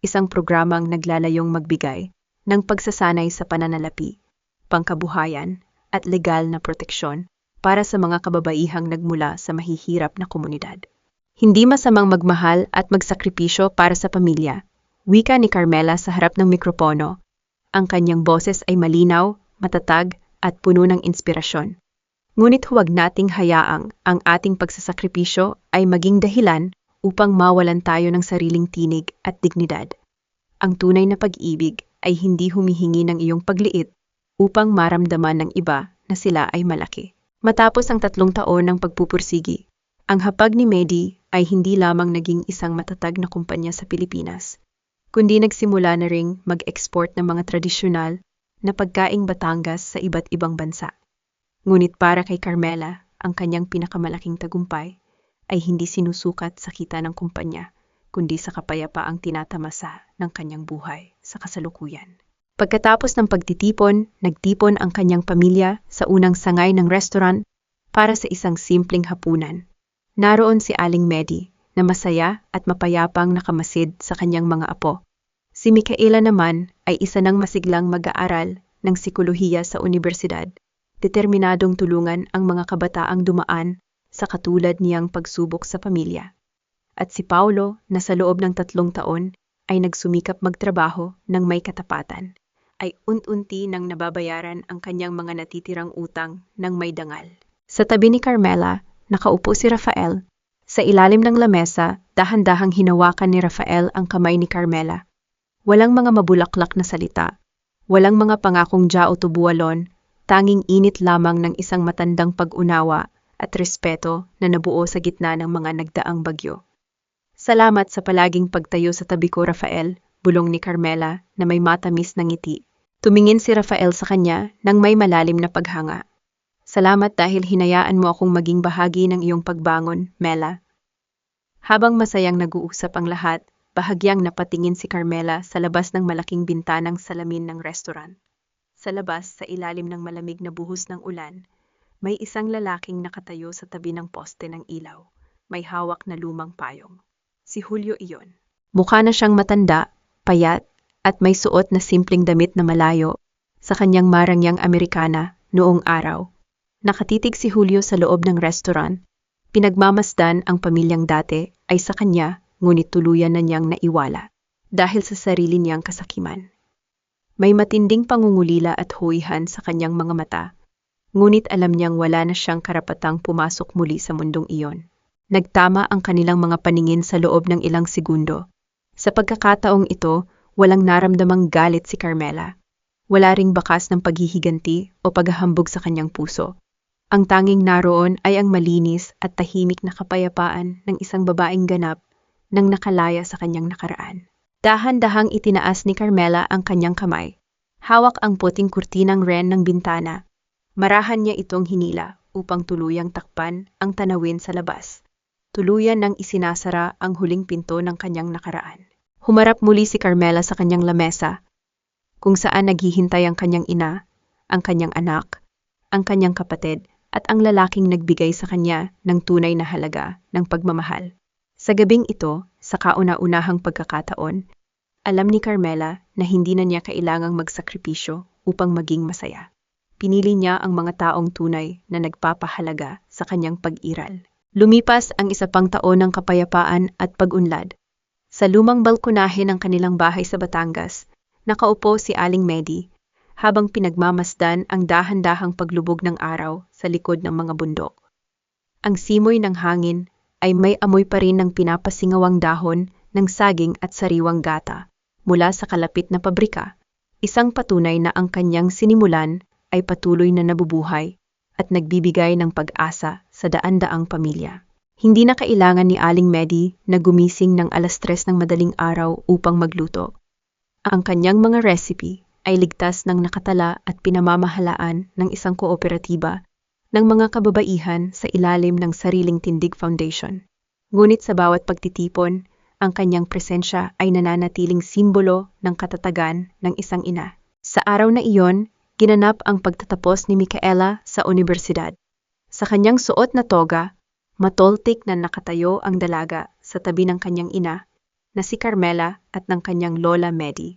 isang programang naglalayong magbigay ng pagsasanay sa pananalapi, pangkabuhayan at legal na proteksyon para sa mga kababaihang nagmula sa mahihirap na komunidad. Hindi masamang magmahal at magsakripisyo para sa pamilya, wika ni Carmela sa harap ng mikropono. Ang kanyang boses ay malinaw, matatag at puno ng inspirasyon. Ngunit huwag nating hayaang ang ating pagsasakripisyo ay maging dahilan upang mawalan tayo ng sariling tinig at dignidad. Ang tunay na pag-ibig ay hindi humihingi ng iyong pagliit upang maramdaman ng iba na sila ay malaki. Matapos ang 3 taon ng pagpupursigi, ang hapag ni Medi ay hindi lamang naging isang matatag na kumpanya sa Pilipinas, kundi nagsimula na ring mag-export ng mga tradisyonal na pagkaing Batangas sa iba't ibang bansa. Ngunit para kay Carmela, ang kanyang pinakamalaking tagumpay ay hindi sinusukat sa kita ng kumpanya, kundi sa kapayapaang tinatamasa ng kanyang buhay sa kasalukuyan. Pagkatapos ng pagtitipon, nagtipon ang kanyang pamilya sa unang sangay ng restaurant para sa isang simpleng hapunan. Naroon si Aling Medi na masaya at mapayapang nakamasid sa kanyang mga apo. Si Micaela naman ay isa ng masiglang mag-aaral ng psikolohiya sa universidad, determinadong tulungan ang mga kabataang dumaan sa katulad niyang pagsubok sa pamilya. At si Paulo na sa loob ng 3 taon ay nagsumikap magtrabaho ng may katapatan, ay unti-unti nang nababayaran ang kanyang mga natitirang utang ng may dangal. Sa tabi ni Carmela, nakaupo si Rafael. Sa ilalim ng lamesa, dahan-dahang hinawakan ni Rafael ang kamay ni Carmela. Walang mga mabulaklak na salita, walang mga pangakong o tubualon, tanging init lamang ng isang matandang pag-unawa at respeto na nabuo sa gitna ng mga nagdaang bagyo. Salamat sa palaging pagtayo sa tabi ko, Rafael, bulong ni Carmela na may matamis na ngiti. Tumingin si Rafael sa kanya nang may malalim na paghanga. Salamat dahil hinayaan mo akong maging bahagi ng iyong pagbangon, Mela. Habang masayang nag-uusap ang lahat, bahagyang napatingin si Carmela sa labas ng malaking bintanang salamin ng restaurant. Sa labas, sa ilalim ng malamig na buhos ng ulan, may isang lalaking nakatayo sa tabi ng poste ng ilaw. May hawak na lumang payong. Si Julio iyon. Mukha na siyang matanda, payat, at may suot na simpleng damit na malayo sa kanyang marangyang Amerikana noong araw. Nakatitig si Julio sa loob ng restaurant. Pinagmamasdan ang pamilyang dati ay sa kanya, ngunit tuluyan na niyang naiwala dahil sa sarili niyang kasakiman. May matinding pangungulila at huwihan sa kanyang mga mata, ngunit alam niyang wala na siyang karapatang pumasok muli sa mundong iyon. Nagtama ang kanilang mga paningin sa loob ng ilang segundo. Sa pagkakataong ito, walang naramdamang galit si Carmela. Wala ring bakas ng paghihiganti o paghahambog sa kanyang puso. Ang tanging naroon ay ang malinis at tahimik na kapayapaan ng isang babaeng ganap nang nakalaya sa kanyang nakaraan. Dahan-dahang itinaas ni Carmela ang kanyang kamay. Hawak ang puting kurtinang ren ng bintana. Marahan niya itong hinila upang tuluyang takpan ang tanawin sa labas. Tuluyan nang isinasara ang huling pinto ng kanyang nakaraan. Humarap muli si Carmela sa kanyang lamesa, kung saan naghihintay ang kanyang ina, ang kanyang anak, ang kanyang kapatid, at ang lalaking nagbigay sa kanya ng tunay na halaga ng pagmamahal. Sa gabing ito, sa kauna-unahang pagkakataon, alam ni Carmela na hindi na niya kailangang magsakripisyo upang maging masaya. Pinili niya ang mga taong tunay na nagpapahalaga sa kanyang pag-iral. Lumipas ang 1 pang taon ng kapayapaan at pag-unlad. Sa lumang balkonahe ng kanilang bahay sa Batangas, nakaupo si Aling Medi habang pinagmamasdan ang dahan-dahang paglubog ng araw sa likod ng mga bundok. Ang simoy ng hangin ay may amoy pa rin ng pinapasingawang dahon ng saging at sariwang gata mula sa kalapit na pabrika, isang patunay na ang kanyang sinimulan ay patuloy na nabubuhay at nagbibigay ng pag-asa sa daan-daang pamilya. Hindi na kailangan ni Aling Medi na gumising ng 3:00 ng madaling araw upang magluto. Ang kanyang mga recipe ay ligtas ng nakatala at pinamamahalaan ng isang kooperatiba ng mga kababaihan sa ilalim ng Sariling Tindig Foundation. Ngunit sa bawat pagtitipon, ang kanyang presensya ay nananatiling simbolo ng katatagan ng isang ina. Sa araw na iyon, ginanap ang pagtatapos ni Micaela sa universidad. Sa kanyang suot na toga, matoltik na nakatayo ang dalaga sa tabi ng kanyang ina, na si Carmela at ng kanyang lola Medi.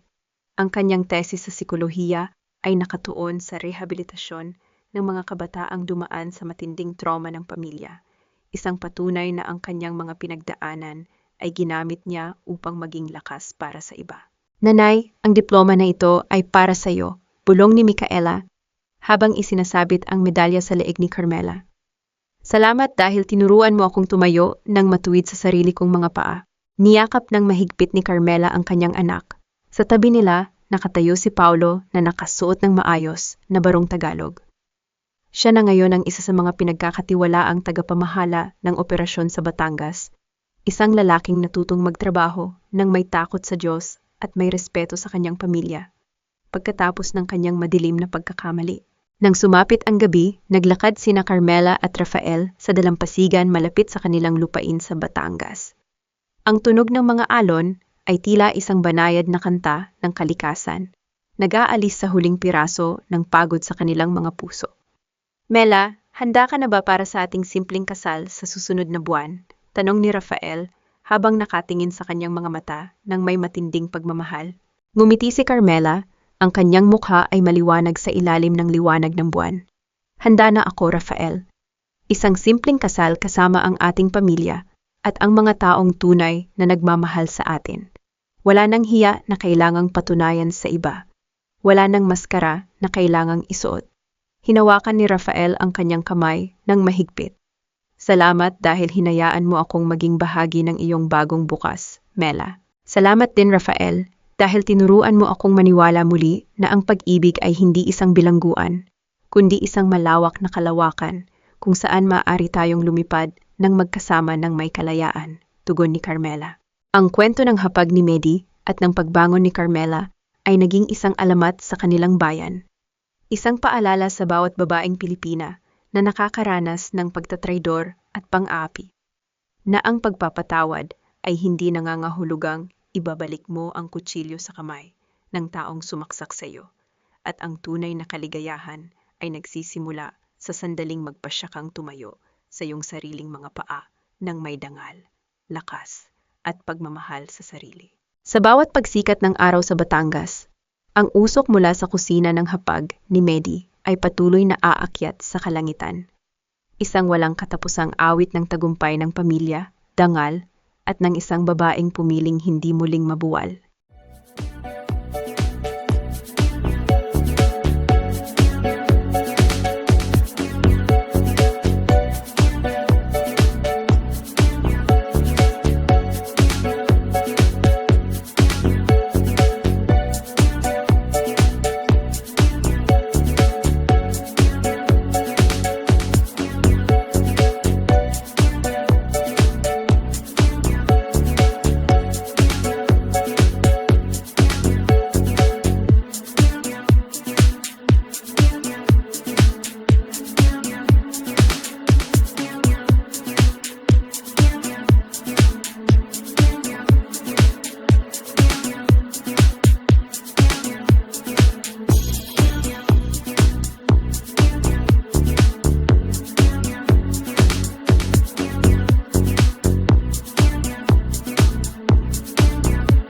Ang kanyang tesis sa psikolohiya ay nakatuon sa rehabilitasyon ng mga kabataang dumaan sa matinding trauma ng pamilya. Isang patunay na ang kanyang mga pinagdaanan ay ginamit niya upang maging lakas para sa iba. Nanay, ang diploma na ito ay para sa iyo, bulong ni Micaela, habang isinasabit ang medalya sa leeg ni Carmela. Salamat dahil tinuruan mo akong tumayo ng matuwid sa sarili kong mga paa. Niyakap ng mahigpit ni Carmela ang kanyang anak. Sa tabi nila, nakatayo si Paulo na nakasuot ng maayos na barong Tagalog. Siya na ngayon ang isa sa mga pinagkakatiwalaang tagapamahala ng operasyon sa Batangas. Isang lalaking natutong magtrabaho nang may takot sa Diyos at may respeto sa kanyang pamilya. Pagkatapos ng kanyang madilim na pagkakamali. Nang sumapit ang gabi, naglakad sina Carmela at Rafael sa dalampasigan malapit sa kanilang lupain sa Batangas. Ang tunog ng mga alon ay tila isang banayad na kanta ng kalikasan, nag-aalis sa huling piraso ng pagod sa kanilang mga puso. Mela, handa ka na ba para sa ating simpleng kasal sa susunod na buwan? Tanong ni Rafael habang nakatingin sa kanyang mga mata ng may matinding pagmamahal. Ngumiti si Carmela, ang kanyang mukha ay maliwanag sa ilalim ng liwanag ng buwan. Handa na ako, Rafael. Isang simpleng kasal kasama ang ating pamilya at ang mga taong tunay na nagmamahal sa atin. Wala nang hiya na kailangang patunayan sa iba. Wala nang maskara na kailangang isuot. Hinawakan ni Rafael ang kanyang kamay ng mahigpit. Salamat dahil hinayaan mo akong maging bahagi ng iyong bagong bukas, Mela. Salamat din, Rafael, dahil tinuruan mo akong maniwala muli na ang pag-ibig ay hindi isang bilangguan, kundi isang malawak na kalawakan kung saan maaari tayong lumipad ng magkasama ng may kalayaan, tugon ni Carmela. Ang kwento ng hapag ni Medi at ng pagbangon ni Carmela ay naging isang alamat sa kanilang bayan. Isang paalala sa bawat babaeng Pilipina na nakakaranas ng pagtatraidor at pang-aapi, na ang pagpapatawad ay hindi nangangahulugang ibabalik mo ang kutsilyo sa kamay ng taong sumaksak sa iyo, at ang tunay na kaligayahan ay nagsisimula sa sandaling magpasya kang tumayo sa iyong sariling mga paa ng may dangal, lakas, at pagmamahal sa sarili. Sa bawat pagsikat ng araw sa Batangas, ang usok mula sa kusina ng hapag ni Medi ay patuloy na aakyat sa kalangitan. Isang walang katapusang awit ng tagumpay ng pamilya, dangal, at ng isang babaeng pumiling hindi muling mabuwal.